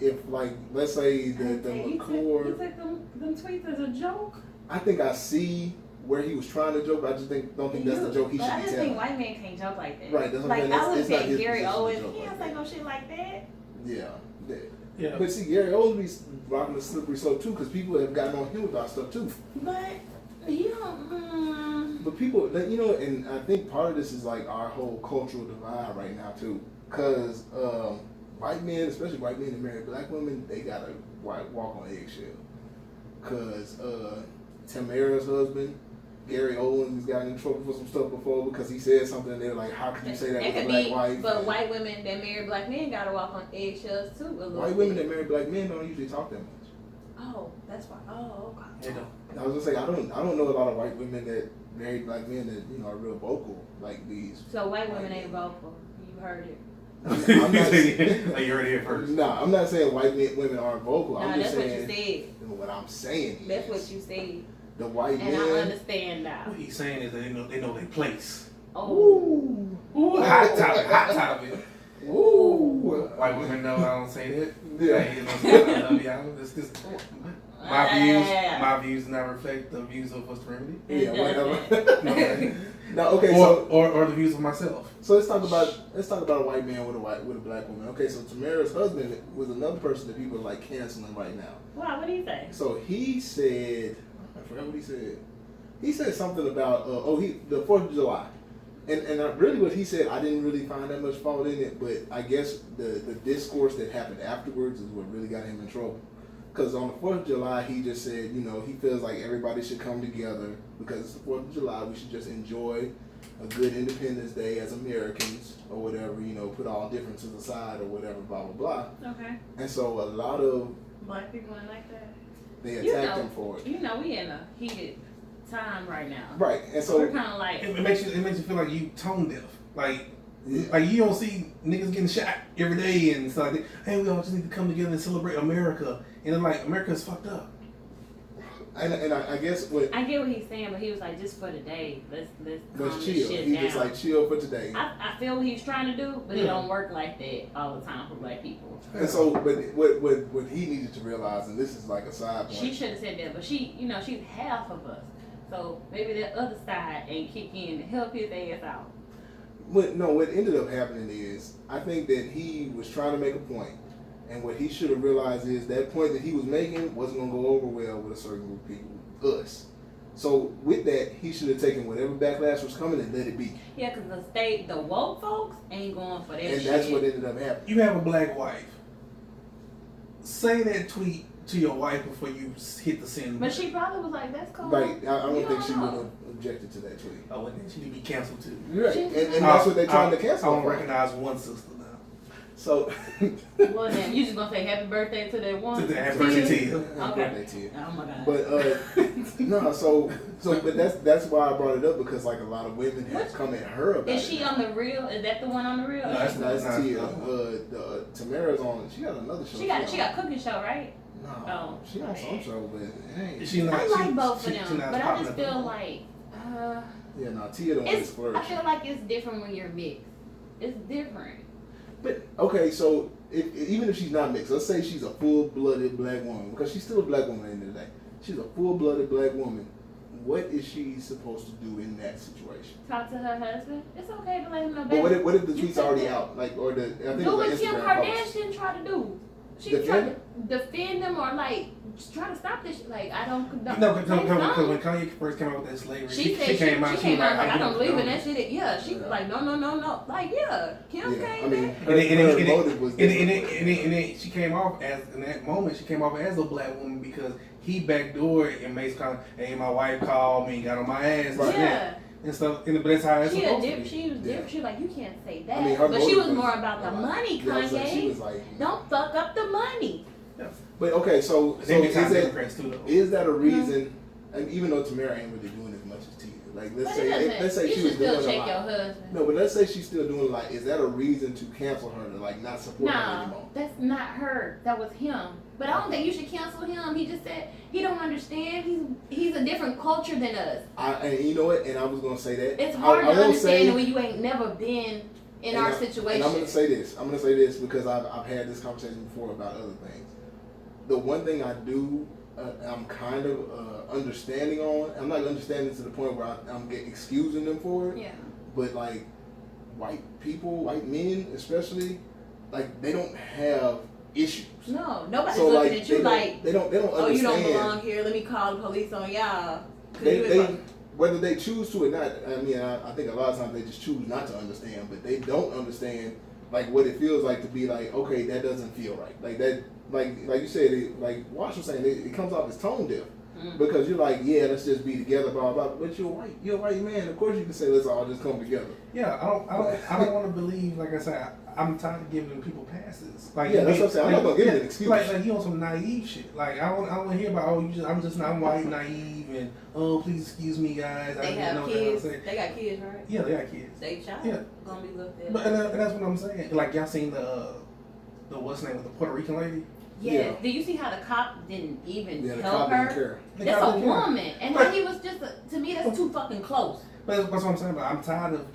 if like, let's say the McClure, you took them tweets as a joke. I think I see where he was trying to joke, but I just don't think that's the joke he should be telling. I just think white men can't joke like that. Right, that's what I'm saying. I would it's not say his Gary position to Owens, joke he like don't say no shit like that. Yeah. But see, Gary Owens be rocking the slippery slope too, because people have gotten on him about stuff too. But you don't. But people, and I think part of this is like our whole cultural divide right now too. Because white men, especially white men that marry black women, they gotta walk on eggshell. Because Tamara's husband, Gary Owens, has gotten in trouble for some stuff before because he said something and they're like, how can you say that with a black wife? But white women that marry black men gotta walk on eggshells too. White women that marry black men don't usually talk that much. Oh, that's why. Oh, okay. They don't. I was gonna say I don't know a lot of white women that marry black men that are real vocal like these. So white women ain't vocal. You heard it. I'm not saying, like you heard it here first. Nah, I'm not saying white women aren't vocal. I'm just that's saying what you said. what I'm saying. That's what you said. The white and men. I understand now. What he's saying is that they know their place. Oh. Ooh, hot topic. Ooh. White women know I don't say that. Yeah. Hey, I love y'all. This my views do not reflect the views of What's the Remedy. Yeah, whatever. Okay. No, okay, or the views of myself. So let's talk about a white man with a black woman. Okay, so Tamara's husband was another person that people are like canceling right now. Wow, what do you say? So he said, I forgot what he said. He said something about the 4th of July. And really what he said, I didn't really find that much fault in it, but I guess the discourse that happened afterwards is what really got him in trouble. Because on the 4th of July, he just said, he feels like everybody should come together because it's the 4th of July. We should just enjoy a good Independence Day as Americans or whatever, put all differences aside or whatever, blah, blah, blah. Okay. And so a lot of black people ain't like that. They attacked him for it. We in a heated time right now. Right. And so we're kind of like... It makes you feel like you tone deaf. Like you don't see niggas getting shot every day and stuff like that. Hey, we all just need to come together and celebrate America. And it's like, America's fucked up. And I guess I get what he's saying, but he was like, just for today, let's calm chill. This shit he down. just like chill for today. I feel what he's trying to do, but it don't work like that all the time for black people. And so, but what he needed to realize, and this is like a side point. She should have said that, but she's half of us, so maybe that other side ain't kick in to help his ass out. What ended up happening is, I think that he was trying to make a point. And what he should have realized is that point that he was making wasn't going to go over well with a certain group of people, us. So with that, he should have taken whatever backlash was coming and let it be. Yeah, because the woke folks ain't going for that shit. And that's what ended up happening. You have a black wife. Say that tweet to your wife before you hit the send. But she probably was like, that's cool. Right. I don't think she would have objected to that tweet. Oh, and then she need to be canceled too. Right. And that's what they're trying to cancel. I don't recognize one sister now. So, well then, you just gonna say happy birthday to that one? Happy birthday to you. Happy birthday to you. Oh my god. But no, but that's why I brought it up, because like a lot of women have come at her about it. Is she on the real? Is that the one on the real? No, that's Tia. Tamara's on. She got another show. She got a cooking show, right? No, she on some show, but I like both of them, but I just feel like yeah, no, Tia don't always flirt. I feel like it's different when you're mixed. It's different. But okay, so even if she's not mixed, let's say she's a full-blooded black woman, because she's still a black woman at the end of the day. She's a full-blooded black woman. What is she supposed to do in that situation? Talk to her husband. It's okay to let him know. But what if the tweet's already out? Like, or I think do what Instagram Kim Kardashian tried to do. She tried to defend them or like try to stop this. Like I don't. No, because when Kanye first came out with that slavery, she came out like I don't believe in that shit. Yeah, she was like no. Like Kim came back. And then she came off as in that moment. She came off as a black woman because he backdoored and made kind of, hey, my wife called me, got on my ass, and stuff. But that's how it's supposed to be. She was different. She was like, you can't say that. But she was more about the money, Kanye. Like, she was like, don't fuck up the money. Yeah. But okay, so is that a reason? Mm-hmm. And even though Tamara ain't really doing as much as Tia, like let's say you she should was still doing check a lot. your husband. No, but let's say she's still doing like, is that a reason to cancel her to like not support her anymore? No, that's not her. That was him. But I don't think you should cancel him. He just said he don't understand. He's a different culture than us. And you know what? And I was gonna say that it's hard to understand when you ain't never been in our situation. And I'm gonna say this because I've had this conversation before about other things. The one thing I do, I'm kind of understanding on. I'm not understanding to the point where I'm excusing them for it. Yeah. But like white people, white men especially, like they don't have issues. No, nobody's looking at you like they don't understand. Oh, you don't belong here. Let me call the police on y'all. They whether they choose to or not. I mean, I think a lot of times they just choose not to understand, but they don't understand like what it feels like to be like, okay, that doesn't feel right. Like that, like you said, like Wash was saying, it comes off as tone deaf. Because you're like, yeah, let's just be together, blah blah. But you're white. You're a white man. Of course, you can say let's all just come together. Yeah, I don't want to believe. Like I said, I'm tired of giving people passes. Like yeah, that's what I'm saying. I'm not gonna give you an excuse. Like you on some naive shit. Like I want to hear about I'm white, naive, and please excuse me, guys. They have kids. They got kids, right? Yeah, they got kids. They child. Yeah, gonna be looked at. But and that's what I'm saying. Like y'all seen the what's name with the Puerto Rican lady? Yeah. Do you see how the cop didn't even help her? Didn't care. That's a woman, and then he was just to me that's too fucking close. But that's what I'm saying. But I'm tired of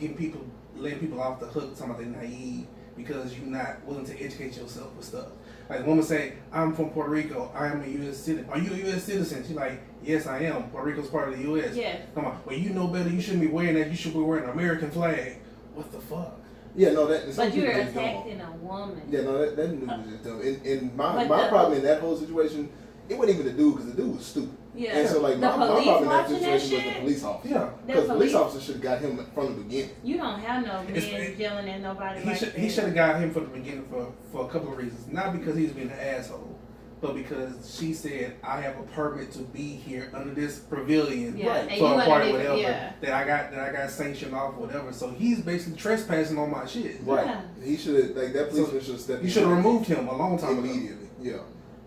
letting people off the hook talking about they're naive because you're not willing to educate yourself with stuff. Like a woman say, I'm from Puerto Rico. I am a U.S. citizen. Are you a U.S. citizen? She's like, yes, I am. Puerto Rico's part of the U.S. Yeah. Come on. Well, you know better. You shouldn't be wearing that. You should be wearing an American flag. What the fuck? Yeah, no, that. But you're attacking a woman. Yeah, no, that news is dumb. And my problem in that whole situation, it wasn't even the dude because the dude was stupid. Yeah. And so like my problem in that situation was the police officer. Yeah. Because the police officer should have got him from the beginning. You don't have no men yelling at nobody like that. He should have got him from the beginning for a couple of reasons. Not because he was being an asshole, but because she said, I have a permit to be here under this pavilion for a party, whatever, that I got sanctioned off, whatever. So he's basically trespassing on my shit. Right. Yeah. He should have, like, that policeman should have stepped in. You should have removed him a long time immediately. Yeah.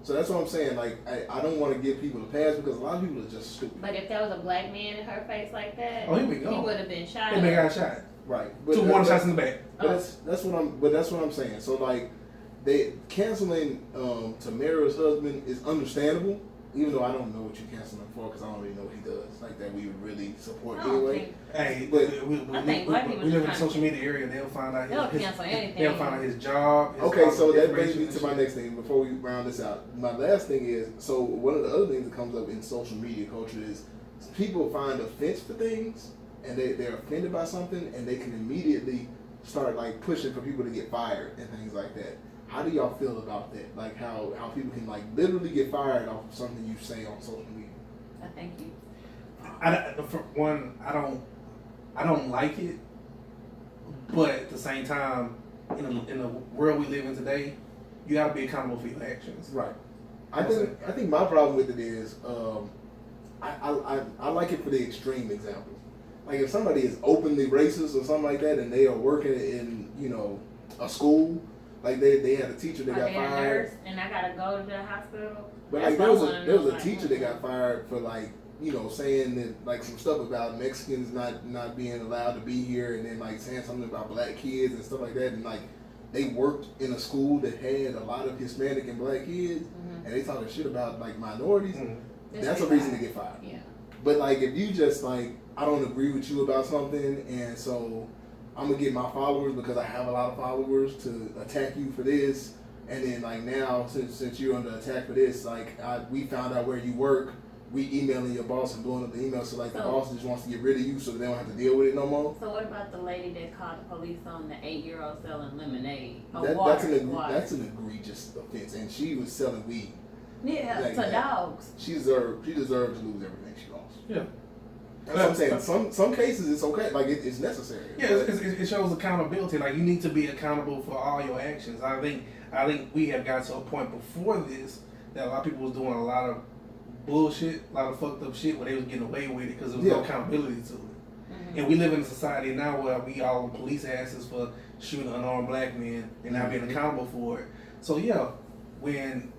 So that's what I'm saying. Like, I don't want to give people a pass because a lot of people are just stupid. But if there was a black man in her face like that, he would have been shot. He would have got shot. Right. But 2 warning shots in the back. That's what I'm saying. So like, they canceling Tamara's husband is understandable, even though I don't know what you canceling him for because I don't really know what he does. Like that we would really support anyway. Hey, but we live in the social media area. They'll find out. They'll find out his job. Okay, so that brings me to my next thing. Before we round this out, my last thing is one of the other things that comes up in social media culture is people find offense for things and they're offended by something and they can immediately start like pushing for people to get fired and things like that. How do y'all feel about that? Like how people can like literally get fired off of something you say on social media? I thank you. For one, I don't like it, but at the same time, in the world we live in today, you got to be accountable for your actions. Right. I think my problem with it is I like it for the extreme examples. Like if somebody is openly racist or something like that, and they are working in a school. Like they had a teacher that got fired, nurse, and I gotta go to the hospital. But like there was a teacher that got fired for like saying that like some stuff about Mexicans not being allowed to be here, and then like saying something about black kids and stuff like that, and like they worked in a school that had a lot of Hispanic and black kids, and they talking shit about like minorities. That's a reason to get fired. Yeah. But like if you just like I don't agree with you about something, and so I'm gonna get my followers because I have a lot of followers to attack you for this, and then like now since you're under attack for this, like we found out where you work, we emailing your boss and blowing up the email, so like the boss just wants to get rid of you so they don't have to deal with it no more. So what about the lady that called the police on the 8-year-old selling lemonade? That's an egregious offense, and she was selling weed. Yeah, to dogs. She deserved to lose everything she lost. Yeah. That's what I'm saying. Some cases it's okay, like it's necessary. Yeah, it shows accountability. Like you need to be accountable for all your actions. I think we have got to a point before this that a lot of people was doing a lot of bullshit, a lot of fucked up shit where they was getting away with it because there was no accountability to it. And we live in a society now where we all police asses for shooting unarmed black men and not being accountable for it. So yeah, when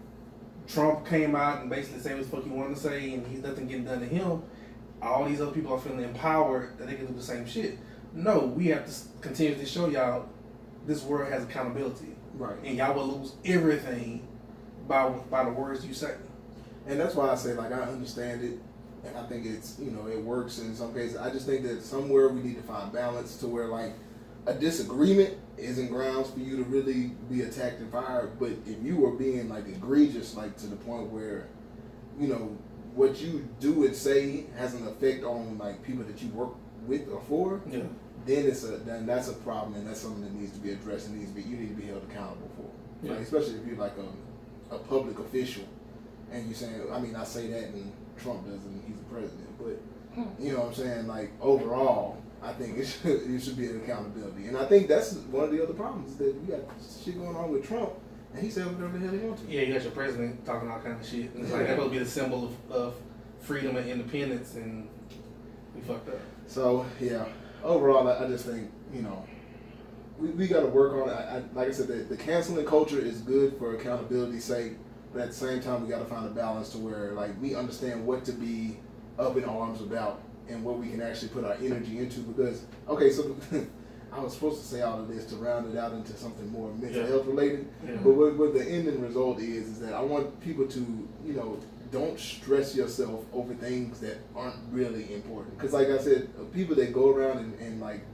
Trump came out and basically said what the fuck he wanted to say and he's nothing getting done to him, all these other people are feeling empowered that they can do the same shit. No, we have to continue to show y'all this world has accountability. Right. And y'all will lose everything by the words you say. And that's why I say, like, I understand it. And I think it's, it works in some cases. I just think that somewhere we need to find balance to where, like, a disagreement isn't grounds for you to really be attacked and fired. But if you are being, like, egregious, like, to the point where, what you do and say has an effect on like people that you work with or for, then then that's a problem and that's something that needs to be addressed and you need to be held accountable for. Like, especially if you're like a public official and you're saying, I mean I say that and Trump doesn't, he's the president, but you know what I'm saying, like overall I think it should be an accountability. And I think that's one of the other problems that you got shit going on with Trump, and he said whatever the hell he wants to. Yeah, you got your president talking all kind of shit. And it's like that would be the symbol of freedom and independence, and we fucked up. So yeah, overall, I just think we got to work on it. Like I said, the canceling culture is good for accountability's sake, but at the same time, we got to find a balance to where like we understand what to be up in arms about and what we can actually put our energy into. Because okay, so I was supposed to say all of this to round it out into something more mental health related, but what the ending result is that I want people to don't stress yourself over things that aren't really important. Because like I said, people that go around and like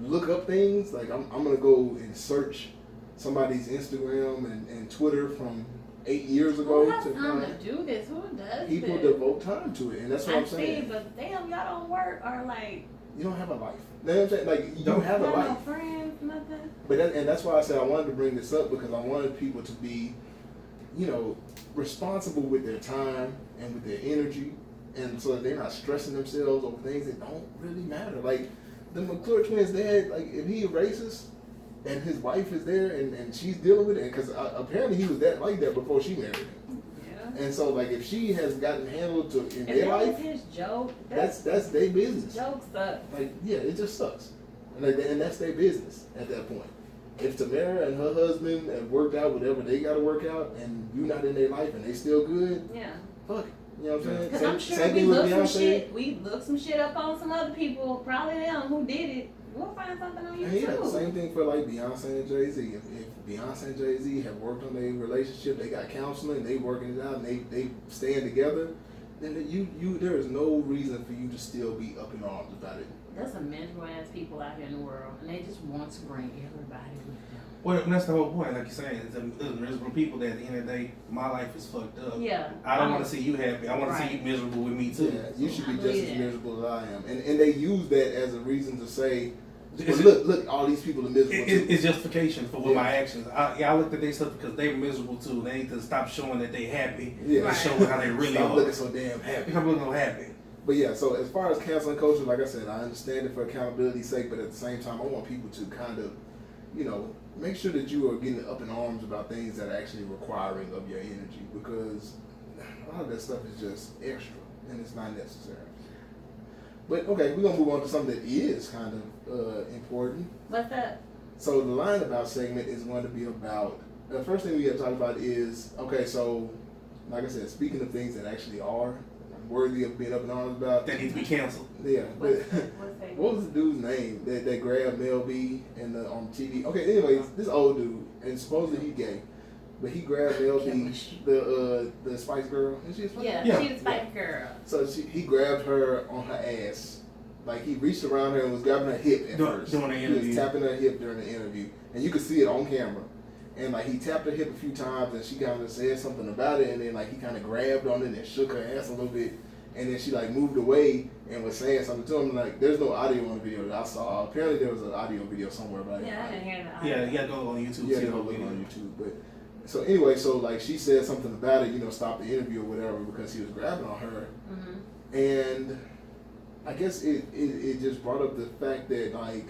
look up things, like I'm gonna go and search somebody's Instagram and Twitter from 8 years ago. Who has time to do this? Who does people this? devote time to it, and that's what I'm saying. But damn, y'all don't work or like. You don't have a life. You know what I'm saying? Like you don't have a life. No friends, nothing. But and that's why I said I wanted to bring this up, because I wanted people to be, responsible with their time and with their energy, and so that they're not stressing themselves over things that don't really matter. Like the McClure twins' dad, like if he a racist and his wife is there and she's dealing with it, because apparently he was like that before she married him. Yeah. And so like if she has gotten handled in their life, his joke. That's their business. Joke sucks. Like it just sucks, and that's their business at that point. If Tamara and her husband have worked out whatever they got to work out, and you're not in their life and they still good, fuck it. You know what I'm saying? Because I'm sure we looked some shit up on some other people, probably them who did it. We'll find something on YouTube. Yeah, same thing for like Beyonce and Jay-Z. If Beyonce and Jay-Z have worked on their relationship, they got counseling, they working it out, and they staying together, then there is no reason for you to still be up in arms about it. There's some miserable ass people out here in the world, and they just want to bring everybody with them. Well, that's the whole point, like you're saying. There's miserable people that at the end of the day, my life is fucked up. Yeah. I don't want to see you happy. I want to see you miserable with me too. Yeah, you should be just as miserable as I am. And they use that as a reason to say, well, look, all these people are miserable too. It's justification for my actions. I looked at their stuff because they're miserable too. They need to stop showing that they happy and show how they really Stop are. looking so damn happy. Stop looking so happy. But yeah, so as far as canceling culture, like I said, I understand it for accountability's sake, but at the same time, I want people to kind of, make sure that you are getting up in arms about things that are actually requiring of your energy, because a lot of that stuff is just extra and it's not necessary. But okay, we're gonna move on to something that is kind of important. What's that? So the line about segment is going to be about, the first thing we have to talk about is, okay, so like I said, speaking of things that actually are worthy of being up in arms about, that need to be canceled. Yeah. What was the dude's name that grabbed Mel B on TV? Okay, anyways, this old dude, and supposedly he gay, but he grabbed Mel B, the Spice Girl, and she's she's a Spice Girl. So he grabbed her on her ass, like he reached around her and was grabbing her hip at first. During the interview, he was tapping her hip during the interview, and you could see it on camera. And like he tapped her hip a few times, and she kind of said something about it, and then like he kind of grabbed on it and shook her ass a little bit, and then she like moved away and was saying something to him. Like there's no audio on the video that I saw. Apparently there was an audio video somewhere, but I didn't hear the audio. Yeah, you gotta go on YouTube. Yeah, go look on YouTube. But so anyway, so like she said something about it, stop the interview or whatever because he was grabbing on her, and I guess it just brought up the fact that like.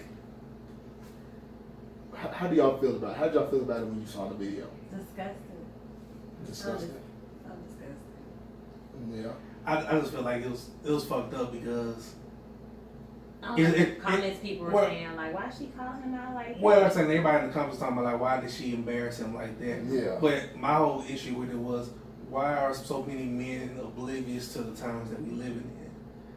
How do y'all feel about it? How did y'all feel about it when you saw the video? Disgusting. Disgusting. So disgusting. Yeah. I just feel like it was fucked up because. Comments people were saying like, why she calling him out like that? Well, I'm saying everybody in the comments talking about like, why did she embarrass him like that? Yeah. But my whole issue with it was, why are so many men oblivious to the times that we living in?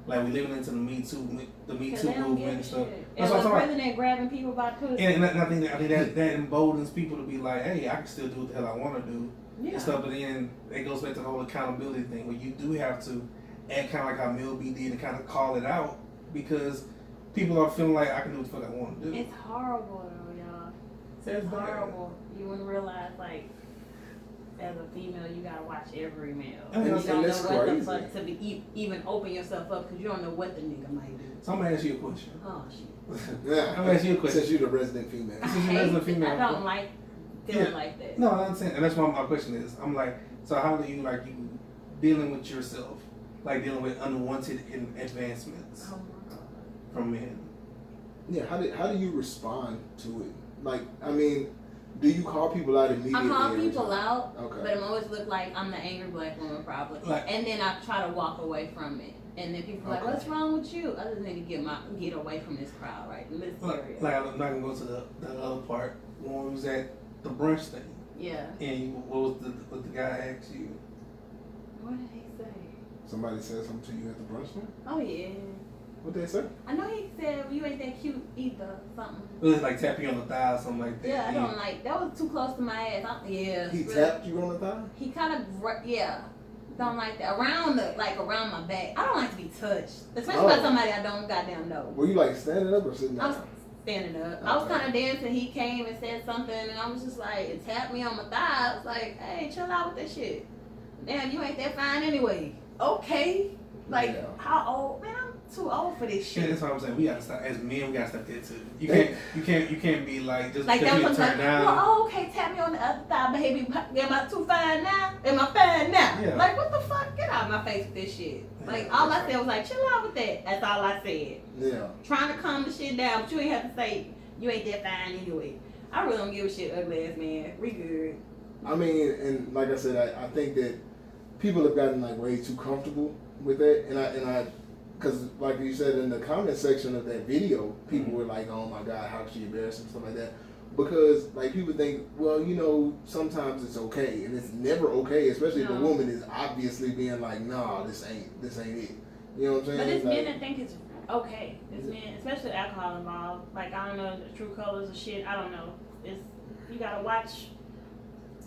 Like we living into the Me Too movement and stuff. That's what I'm talking about. Grabbing people by pussy. And I think that emboldens people to be like, hey, I can still do what the hell I want to do and stuff. But then it goes back to the whole accountability thing, where you do have to act kind of like how Mel B did and kind of call it out, because people are feeling like I can do what the fuck I want to do. It's horrible though, y'all. It's horrible. You wouldn't realize like, as a female, you gotta watch every male. And you don't know what crazy. the fuck to be even open yourself up because you don't know what the nigga might do. So I'm gonna ask you a question. Oh shit. Yeah. I'm gonna ask you a question. Since you're the resident female. I don't like feeling like that. No, I'm saying, and that's what my question is. I'm like, so how do you dealing with yourself, like dealing with unwanted advancements from men? Yeah, how do you respond to it? Like, I mean, do you call people out immediately? I call people out, okay. but it always look like I'm the angry black woman probably. And then I try to walk away from it. And then people are like, what's wrong with you? I just need to get away from this crowd right in this area. Like, I'm not going to go to the other part. When we was at the brunch thing. Yeah. And what the guy asked you? What did he say? Somebody said something to you at the brunch thing? Oh, yeah. What did they say? I know he said, well, you ain't that cute either, something. It was like tap you on the thigh or something like that. Yeah, I don't like, that was too close to my ass. He tapped you on the thigh? He kind of, don't like that. Around my back. I don't like to be touched. Especially by somebody I don't goddamn know. Were you like standing up or sitting down? I was standing up. Okay. I was kind of dancing. He came and said something and I was just like, it tapped me on my thigh. I was like, hey, chill out with that shit. Damn, you ain't that fine anyway. Okay. Like, how old? Man, I'm too old for this shit. Yeah, that's what I'm saying. We gotta stop as men. We gotta stop that too. You can't be like just like because that you turn down. Well, okay, tap me on the other thigh, baby. Am I too fine now? Am I fine now? Yeah. Like, what the fuck? Get out of my face with this shit. Like, all I said was like, chill out with that. That's all I said. Yeah. Trying to calm the shit down, but you ain't have to say you ain't that fine anyway. I really don't give a shit, ugly ass man. We good. I mean, and like I said, I think that people have gotten like way too comfortable with that, and I, because like you said in the comment section of that video, people were like, "Oh my God, how she embarrassed and stuff like that," because like people think, well, you know, sometimes it's okay, and it's never okay, especially if a woman is obviously being like, "Nah, this ain't it." You know what I'm saying? But it's men that think it's okay. It's men, especially alcohol involved. Like I don't know the true colors of shit. I don't know. It's you gotta watch.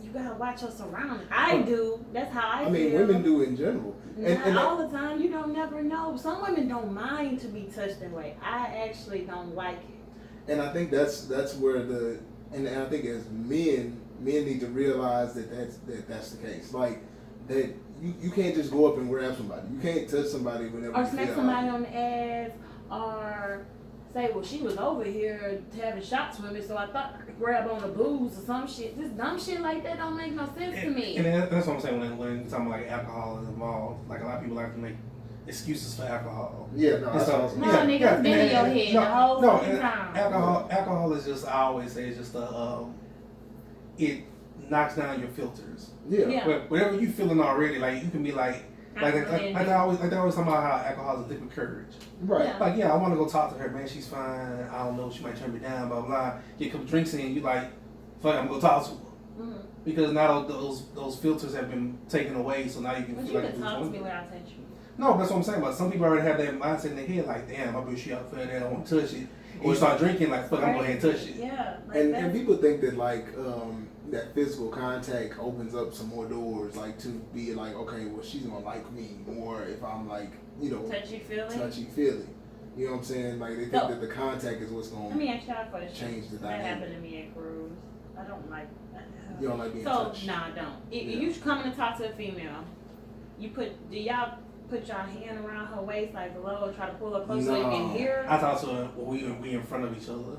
You gotta watch your surroundings. I do. That's how I feel. I mean, women do in general. And all the time. You don't never know. Some women don't mind to be touched that way. I actually don't like it. And I think that's where and I think as men need to realize that that's the case. Like that you can't just go up and grab somebody. You can't touch somebody whenever. Or smack somebody on the ass, or say, well, she was over here having shots with me, so I thought I could grab on the booze or some shit. This dumb shit like that don't make no sense to me. And that's what I'm saying when you're talking about like alcohol is involved. Like a lot of people like to make excuses for alcohol. Yeah, no, that's awesome. No, nigga, it's been in your head the whole fucking time. Alcohol is just, I always say, it's just it knocks down your filters. Yeah. Whatever you feeling already, like you can be like they always talk about how alcohol is liquid courage. Right. Yeah. Like, I want to go talk to her, man. She's fine. I don't know. She might turn me down. Blah blah. Get a couple drinks in. You like, fuck. I'm gonna go talk to her. Mm-hmm. Because now those filters have been taken away, so now you can But feel you like can talk to me without touching. No, that's what I'm saying. But some people already have that mindset in their head, like, damn, I bet she out for that. I don't want to touch it. Or you start drinking, like, fuck, I'm going ahead and touch it. Yeah. Like and people think that like that physical contact opens up some more doors, like to be like, okay, well, she's gonna like me more if I'm like, you know, touchy feely. You know what I'm saying? Like they think that the contact is what's gonna. Let me ask y'all a question. Change the dynamic. dynamic. That happened to me at Cruise. I don't like. You don't like being touched? No, I don't. If you coming to talk to a female, do y'all put your hand around her waist like below and try to pull her close so you can hear her? I talk to her when we in front of each other,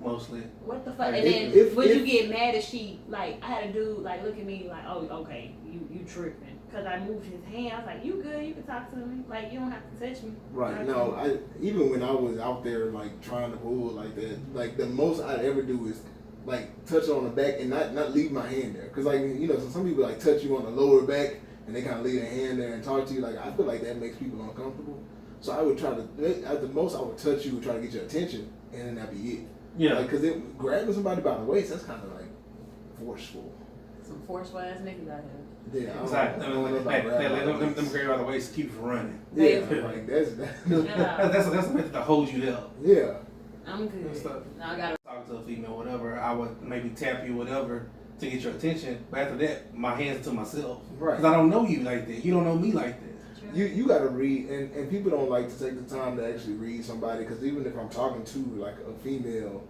mostly. What the fuck? Like, and then would you get mad if she, like, I had a dude, like, look at me like, oh, okay, you tripping. Because I moved his hand. I was like, you good, you can talk to me. Like, you don't have to touch me. Right. No, even when I was out there, like, trying to pull like that, like, the most I'd ever do is, like, touch her on the back and not leave my hand there. Because, like, you know, so some people, like, touch you on the lower back and they kind of leave their hand there and talk to you. Like, I feel like that makes people uncomfortable. So I would try to, at the most, I would touch you and try to get your attention, and then that'd be it. Yeah. Because grabbing somebody by the waist, that's kind of, like, forceful. Some forceful ass niggas out here. Yeah, exactly. Them grab by the waist keep you from running. Yeah, like that's the method that holds you there. Yeah. I'm good. Now I gotta talk to a female, whatever. I would maybe tap you, whatever, to get your attention. But after that, my hands to myself. Right. Because I don't know you like that. You don't know me like that. You got to read, and people don't like to take the time to actually read somebody. Because even if I'm talking to like a female,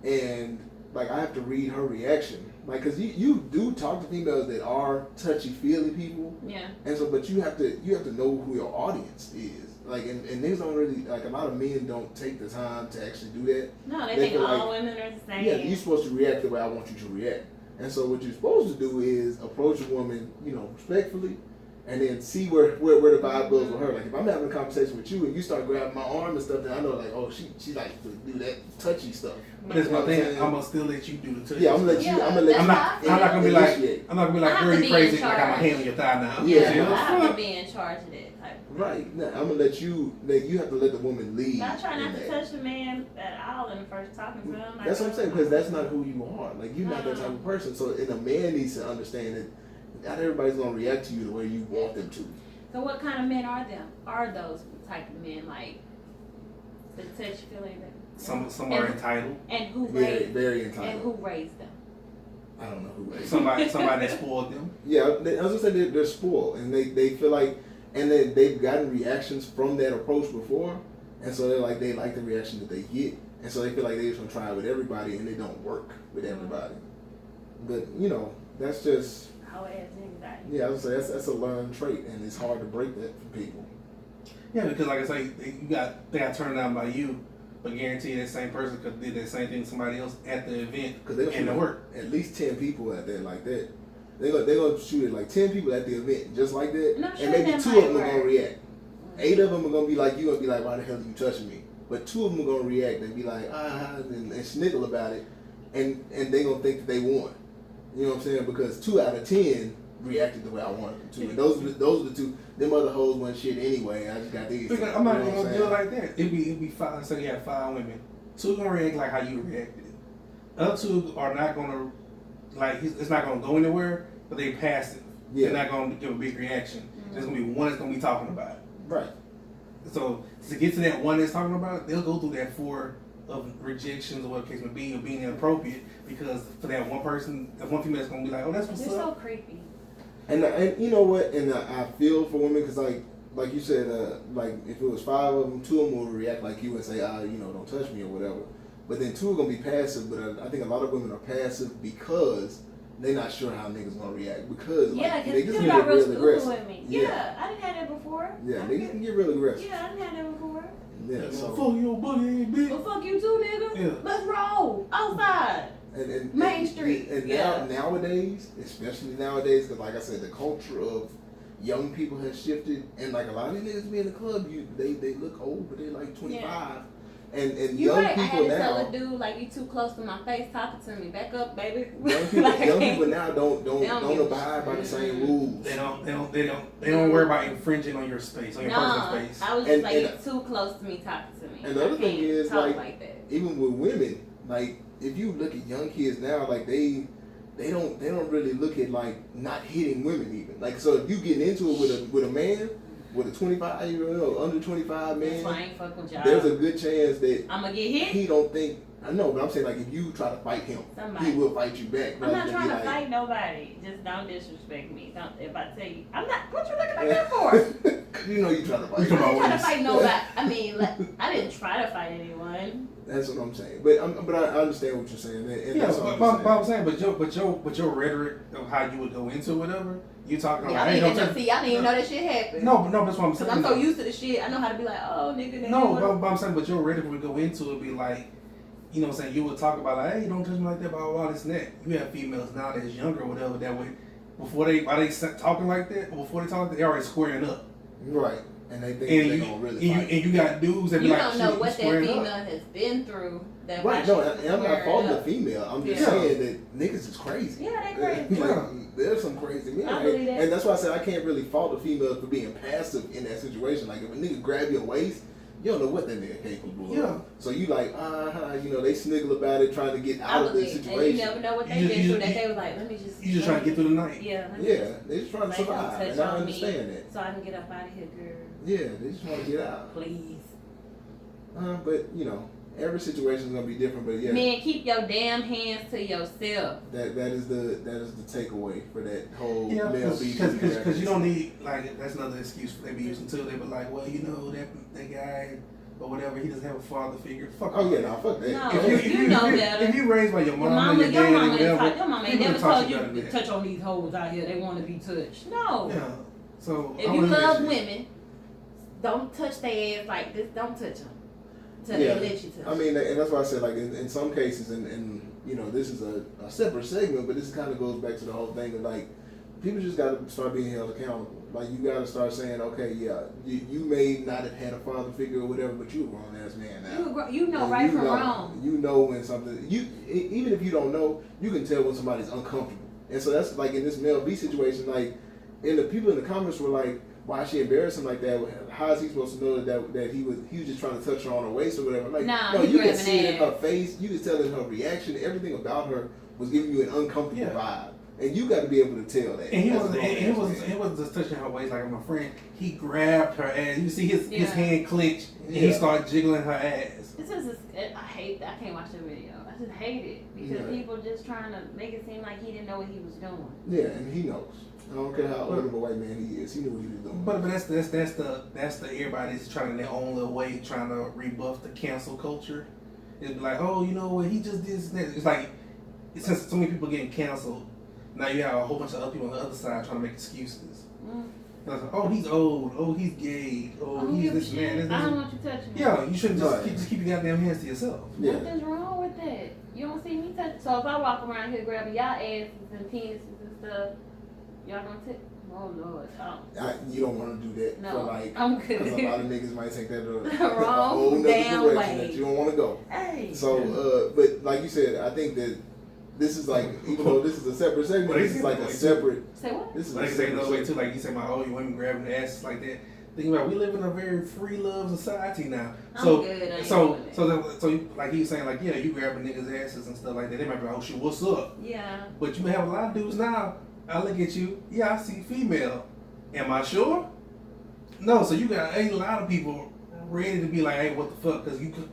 and like I have to read her reaction. Like, cause you do talk to females that are touchy-feely people. Yeah. And so, but you have to know who your audience is. Like, and niggas don't really, like, a lot of men don't take the time to actually do that. No, they think all women are the same. Yeah, you're supposed to react the way I want you to react. And so what you're supposed to do is approach a woman, you know, respectfully, and then see where the vibe goes with her. Like if I'm having a conversation with you and you start grabbing my arm and stuff, then I know like, oh, she likes to do that touchy stuff. But that's my thing. I'm gonna still let you do the touch. Yeah, I'm gonna let you. I'm gonna let you. I'm not gonna be like, girl, you crazy. Like I'm a hand on your thigh now. Yeah, I have to be in charge of that type of thing. Right. Now, I'm gonna let you. You have to let the woman lead. I try not to touch the man at all in the first talking to him. That's what I'm saying, because that's not who you are. Like you're not that type of person. So, and a man needs to understand that not everybody's gonna react to you the way you want them to. So, what kind of men are them? Are those type of men like the touch feeling? Some are entitled. And who raised very entitled. And who raised them? I don't know who raised them. Somebody that spoiled them. Yeah, I was gonna say they're spoiled, and they feel like, and then they've gotten reactions from that approach before, and so they like the reaction that they get, and so they feel like they're just gonna try it with everybody, and they don't work with everybody. But that's just. Yeah, I was gonna say that's a learned trait, and it's hard to break that from people. Yeah, because like I say, they got turned down by you, but guarantee that same person could do that same thing to somebody else at the event, because they and it work. At least 10 people out there like that. They're gonna shoot it like 10 people at the event just like that, and maybe 2 of them are gonna react. 8 of them are gonna be like, you gonna be like, why the hell are you touching me? But 2 of them are gonna react and be like, and sniggle about it, and they gonna think that they won. You know what I'm saying? Because 2 out of 10 reacted the way I wanted them to, and those are the 2. Them other hoes wasn't shit anyway. I just got these. Because I'm not gonna do it like that. It'd be 5. So you have 5 women. 2 gonna react like how you reacted. The other 2 are not gonna it's not gonna go anywhere, but they passive. Yeah. They're not gonna give a big reaction. Mm-hmm. There's gonna be one that's gonna be talking about it. Right. So to get to that one that's talking about it, they'll go through that 4 of rejections or whatever case may be, or being inappropriate, because for that one person, that one female that's gonna be like, oh, that's what's up. They're so creepy. And you know what? And I feel for women, because like you said, like if it was 5 of them, 2 of them will react like you and say, don't touch me or whatever. But then 2 are gonna be passive. But I think a lot of women are passive because they're not sure how niggas gonna react. Because niggas can get real stupid with me. Yeah, I didn't have that before. Yeah, niggas can get real aggressive. Yeah, I didn't have that before. Yeah, so fuck you, buddy, bitch. Well, fuck you too, nigga. Yeah. Let's roll outside. And Main Street. And nowadays, especially nowadays, because like I said, the culture of young people has shifted, and like a lot of these niggas be in the club, they look old, but they're like 25. Yeah. And you young right. people I had to now, tell a dude like, you too close to my face talking to me. Back up, baby. Young people now don't abide by the same rules. They don't worry about infringing on your space, on your personal space. I was just like, you're too close to me talking to me. And the other thing is like that. Even with women, like if you look at young kids now, like they don't really look at like not hitting women even. Like so if you get into it with a man, with a 25-year-old or under 25 man, there's a good chance that I'm gonna get hit. He don't think. I know, but I'm saying like if you try to fight him, he will fight you back. I'm not trying to fight nobody. Just don't disrespect me. If I tell you, I'm not. What you looking like that for? You know you trying to fight. I'm not trying to fight nobody. I mean, I didn't try to fight anyone. That's what I'm saying. But I understand what you're saying. And that's what I'm saying. But your rhetoric of how you would go into whatever. You talking about? I didn't even know that shit happened. No, that's what I'm saying. Because I'm so used to the shit. I know how to be like, oh, nigga. No, but I'm saying, but your rhetoric would go into it be like, you know what I'm saying, you would talk about like, hey, don't touch me like that, blah, blah, blah, this and that. You have females now that's younger or whatever that way, while they talking like that, before they talk like that, they're already squaring up. Right. And they think they're going to really fight. And you got dudes that be like, you don't know what that female has been through. Right, no, I'm not faulting the female. I'm just saying that niggas is crazy. Yeah, they crazy. There's some crazy men. And that's why I said I can't really fault the female for being passive in that situation. Like if a nigga grab your waist, you don't know what that nigga capable of. Yeah. So you like, they sniggle about it, trying to get out of the situation. And you never know what they been through. That they was like, let me just. You just trying to get through the night. Yeah. They just trying to survive, and I understand that. So I can get up out of here, girl. Yeah, they just want to get out. Please. But every situation is gonna be different. But yeah. Man, keep your damn hands to yourself. That is the takeaway for that whole male beef. Because you don't need, like, that's another excuse they be using too. They be like, well, that guy or whatever, he doesn't have a father figure. Fuck. Oh yeah, fuck that. No, you know better. If you raised by your mama, your mama ain't never told you to touch on these hoes out here. They want to be touched. No. Yeah. So if you love women, don't touch their ass like this. Don't touch them. They let you touch. I mean, and that's why I said, like, in some cases, and this is a separate segment, but this kind of goes back to the whole thing of, like, people just got to start being held accountable. Like, you got to start saying, okay, yeah, you may not have had a father figure or whatever, but you a grown ass man now. You know right from wrong. You know when something, even if you don't know, you can tell when somebody's uncomfortable. And so that's like in this Mel B situation, like, and the people in the comments were like, why is she embarrassing him like that? How is he supposed to know that he was just trying to touch her on her waist or whatever? Like, no, you can see it in her face. You can tell in her reaction. Everything about her was giving you an uncomfortable vibe, and you got to be able to tell that. And he wasn't just touching her waist like my friend. He grabbed her ass. You see his hand clench, and he started jiggling her ass. This is I can't watch the video. I just hate it because people just trying to make it seem like he didn't know what he was doing. Yeah, and he knows. I don't care how old of a white man he is. He knew what he was doing. But that's the everybody's trying in their own little way, trying to rebuff the cancel culture. It's like, oh, you know what, he just did this. It's like, since so many people getting canceled, now you have a whole bunch of other people on the other side trying to make excuses. Like, oh, he's old. Oh, he's gay. Oh, he's this man. I don't want you touching me. Yeah, you shouldn't just keep your goddamn hands to yourself. Yeah. Nothing's wrong with that. You don't see me touch. So if I walk around here grabbing y'all asses and penises and stuff, y'all gonna take? Oh Lord, you don't want to do that. No, for like, I'm good. Because a lot of niggas might take that wrong a whole nother damn direction way that you don't want to go. Hey. So, but like you said, I think that this is like, even though this is a separate segment, this is like a separate. Say what? This is like say another way too. Like you say, my you women grabbing the asses like that. Think about, we live in a very free love society now. So like he was saying, like, yeah, you grabbing niggas' asses and stuff like that. They might be like, oh shit, what's up? Yeah. But you may have a lot of dudes now. I look at you, yeah, I see female. Am I sure? No. So you got a lot of people ready to be like, hey, what the fuck?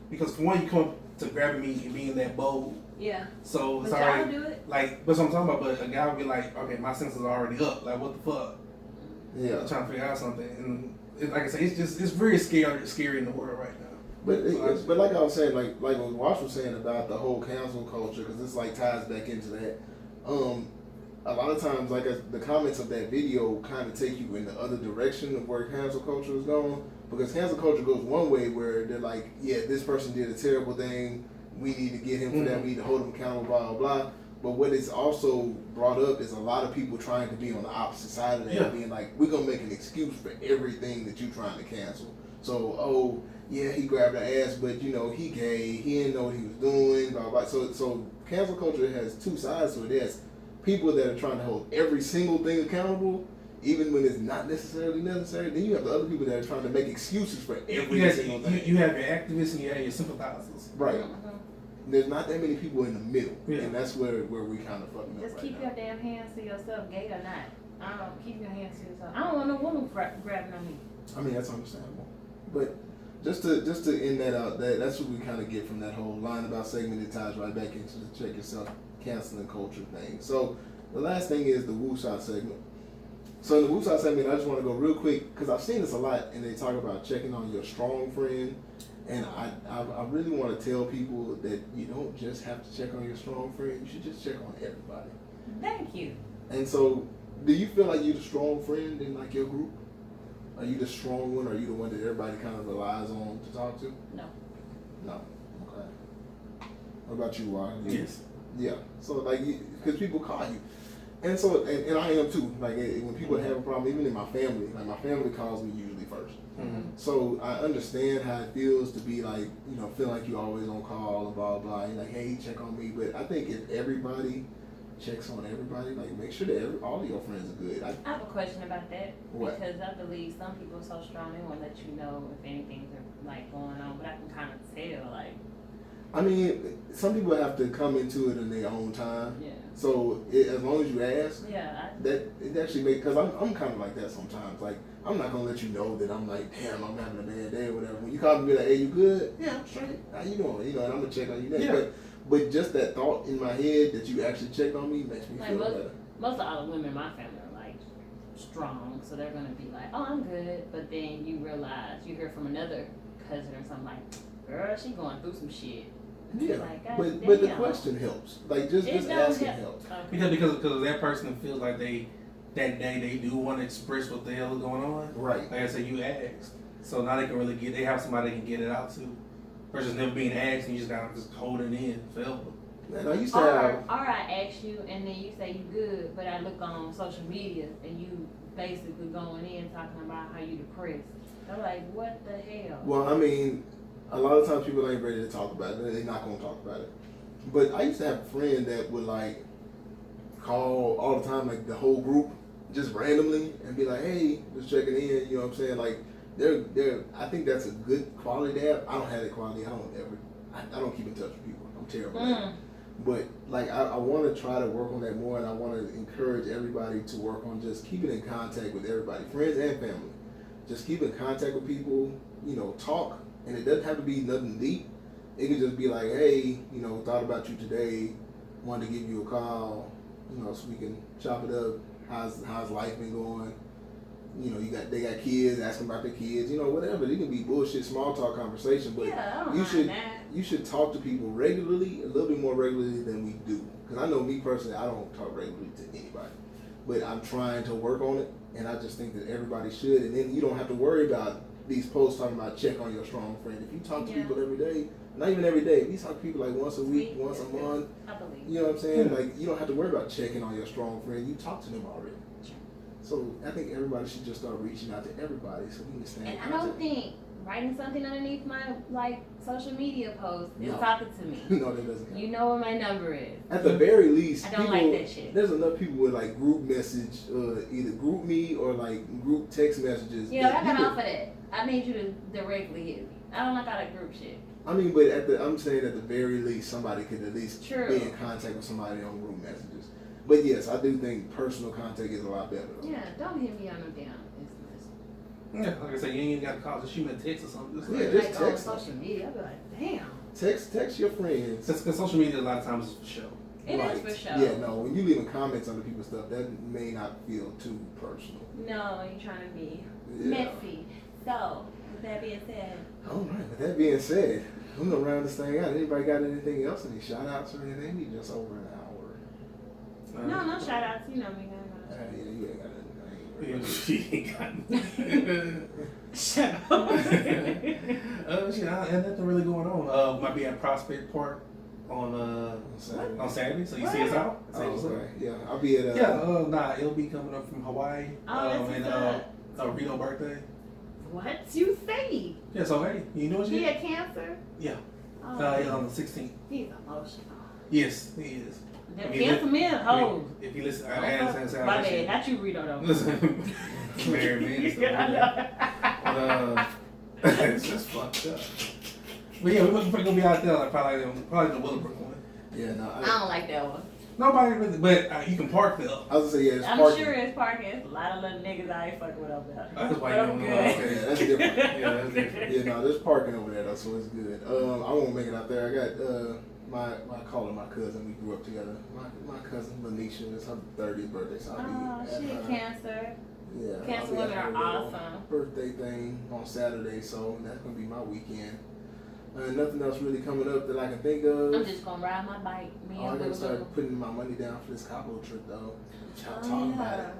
Because for one, you come up to grabbing me and being that bold. Yeah. So but sorry. y'all do it. Like, that's what I'm talking about. But a guy would be like, okay, my senses are already up. Like, what the fuck? Yeah. I'm trying to figure out something, and like I said, it's very scary in the world right now. But like I was saying, like what Wash was saying about the whole cancel culture, because this like ties back into that. A lot of times, like the comments of that video kind of take you in the other direction of where cancel culture is going, because cancel culture goes one way where they're like, yeah, this person did a terrible thing, we need to get him for that, we need to hold him accountable, blah, blah, blah. But what is also brought up is a lot of people trying to be on the opposite side of that, being like, we're going to make an excuse for everything that you're trying to cancel. So, oh, yeah, he grabbed her ass, but, you know, he gay, he didn't know what he was doing, blah, blah. So cancel culture has two sides to it. There's people that are trying to hold every single thing accountable, even when it's not necessarily necessary. Then you have the other people that are trying to make excuses for every single thing. You have your activists and you have your sympathizers. Right. There's not that many people in the middle, and that's where we kind of fucking up. Just keep your damn hands to yourself, gay or not. I don't keep your hands to yourself. I don't want no woman grabbing on me. I mean, that's understandable, but just to end that out, that's what we kind of get from that whole line about segment. It ties right back into the check yourself canceling culture thing. So the last thing is the Woo Shot segment. So in the Woo Shot segment, I just want to go real quick because I've seen this a lot, and they talk about checking on your strong friend. And I really want to tell people that you don't just have to check on your strong friend. You should just check on everybody. Thank you. And so, do you feel like you're the strong friend in like your group? Are you the strong one? Or are you the one that everybody kind of relies on to talk to? No. No. Okay. What about you, Ryan? Yes. Yeah. So like, because people call you. And so, and I am too. Like when people have a problem, even in my family, like my family calls me usually first. So I understand how it feels to be like, you know, feel like you're always on call and blah, blah, and like, hey, check on me. But I think if everybody checks on everybody, like make sure that all of your friends are good. I have a question about that. What? Because I believe some people are so strong, they won't let you know if anything's like going on, but I can kind of tell, like. I mean, some people have to come into it in their own time. Yeah. So as long as you ask, that it actually makes, because I'm kind of like that sometimes. Like, I'm not going to let you know that I'm like, damn, I'm having a bad day or whatever. When you call me and be like, hey, you good? Yeah, I'm straight. How you doing? You know, and I'm going to check on you next. Yeah. But just that thought in my head that you actually checked on me makes me feel better. Most of all the women in my family are like strong, so they're going to be like, oh, I'm good. But then you realize, you hear from another cousin or something like, girl, she going through some shit. Yeah, like, but the question helps. Like just asking helps. Okay. Because that person feels like that day they do want to express what the hell is going on. Right. Like I said, you asked, so now they can really they have somebody they can get it out to, versus never being asked and you just gotta just hold it in forever. Man, I used to have. Or I ask you and then you say you good, but I look on social media and you basically going in talking about how you depressed. I'm like, what the hell? Well, I mean, a lot of times people ain't ready to talk about it. They're not gonna talk about it. But I used to have a friend that would like call all the time, like the whole group, just randomly, and be like, "Hey, just checking in." You know what I'm saying? Like, they're. I think that's a good quality to have. I don't have that quality. I don't keep in touch with people. I'm terrible at it. But like, I want to try to work on that more, and I want to encourage everybody to work on just keeping in contact with everybody, friends and family. Just keep in contact with people. You know, talk, and it doesn't have to be nothing deep. It could just be like, "Hey, you know, thought about you today. Wanted to give you a call. You know, so we can chop it up. How's life been going? You know, they got kids, asking about their kids, you know, whatever. It can be bullshit, small talk conversation, but you should talk to people regularly, a little bit more regularly than we do. Because I know me personally, I don't talk regularly to anybody, but I'm trying to work on it, and I just think that everybody should. And then you don't have to worry about these posts talking about check on your strong friend. If you talk to people every day, not even every day, if you talk to people like once a week, once a month, you know what I'm saying? Like, you don't have to worry about checking on your strong friend. You talk to them already. So I think everybody should just start reaching out to everybody so we can stay in contact. And I don't think writing something underneath my social media post is talking to me. No, that doesn't count. You know what my number is. At the very least, I don't like that shit. There's enough people with like group message, either group me or like group text messages. Yeah, I got off of that. I need you to directly hit me. I don't like all that group shit. I mean, but I'm saying at the very least, somebody could at least be in contact with somebody on group messages. But yes, I do think personal contact is a lot better. Yeah, don't hit me on no damn SMS. Yeah, like I said, you ain't got to call to shoot me a text or something. Just just text on social media. I'll be like, damn. Text your friends. Because social media a lot of times is for show. It is for show. Yeah, no, when you leaving comments under people's stuff, that may not feel too personal. No, you're trying to be messy. So, with that being said. All right, with that being said, I'm going to round this thing out. Anybody got anything else? Any shout outs or anything? We just over an hour. No shout outs. You know me. Yeah, you ain't got anything. She ain't got nothing. Shut up. Shit, I had nothing really going on. Might be at Prospect Park on Saturday, so you see us out. Oh, okay. Yeah, I'll be at. It'll be coming up from Hawaii. And Reno birthday. What you say? Yeah, so hey, you know what you? He had cancer. Yeah. On the 16th. He's emotional. Yes, he is. Cancel me a hoe. If you listen, my bad, not you, Rito, though. Listen, Mary, man. It's just fucked up. But yeah, we're probably gonna be out there, like probably the Willowbrook one. Yeah, no, I don't like that one. Nobody really, but you can park there. I was gonna say, yeah, it's I'm parking. sure it's parking. It's a lot of little niggas I ain't fucking with up there. That's why you don't know. Okay, yeah, that's different. That's different. Yeah, no, there's parking over there though, so it's good. I won't make it out there. I got I call her my cousin. We grew up together. My cousin Lanisha, it's her 30th birthday, so I'll be she had cancer. Yeah, cancer women are awesome. Birthday thing on Saturday, so that's gonna be my weekend. Nothing else really coming up that I can think of. I'm just gonna ride my bike. I gotta start putting my money down for this Cabo trip though. Talking about it.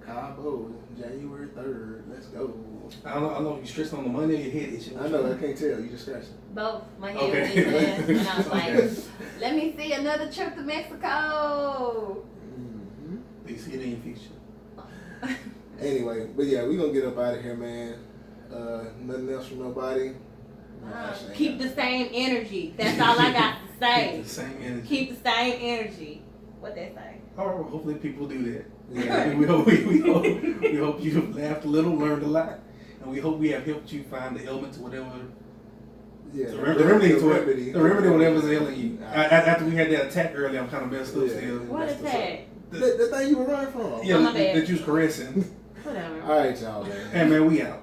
Cabo, January 3rd. Let's go. I don't know if you stressing on the money or your head itching. I know, I can't tell. You just scratching. Both. My head was itching. And I was like, let me see another trip to Mexico. Mm-hmm. You see it in your future. Anyway, but yeah, we gonna get up out of here, man. Nothing else from nobody. Keep the same energy. That's all I got to say. Keep the same energy. Keep the same energy. What they say. All right, well, hopefully people do that. Yeah, we hope you laughed a little, learned a lot, and we hope we have helped you find the element to whatever. Yeah, the remedy to whatever's ailing you. After we had that attack earlier, I'm kind of messed up still. What attack? The thing you were running from. Yeah, that you was caressing. Whatever. All right, y'all, man. Hey, man, we out.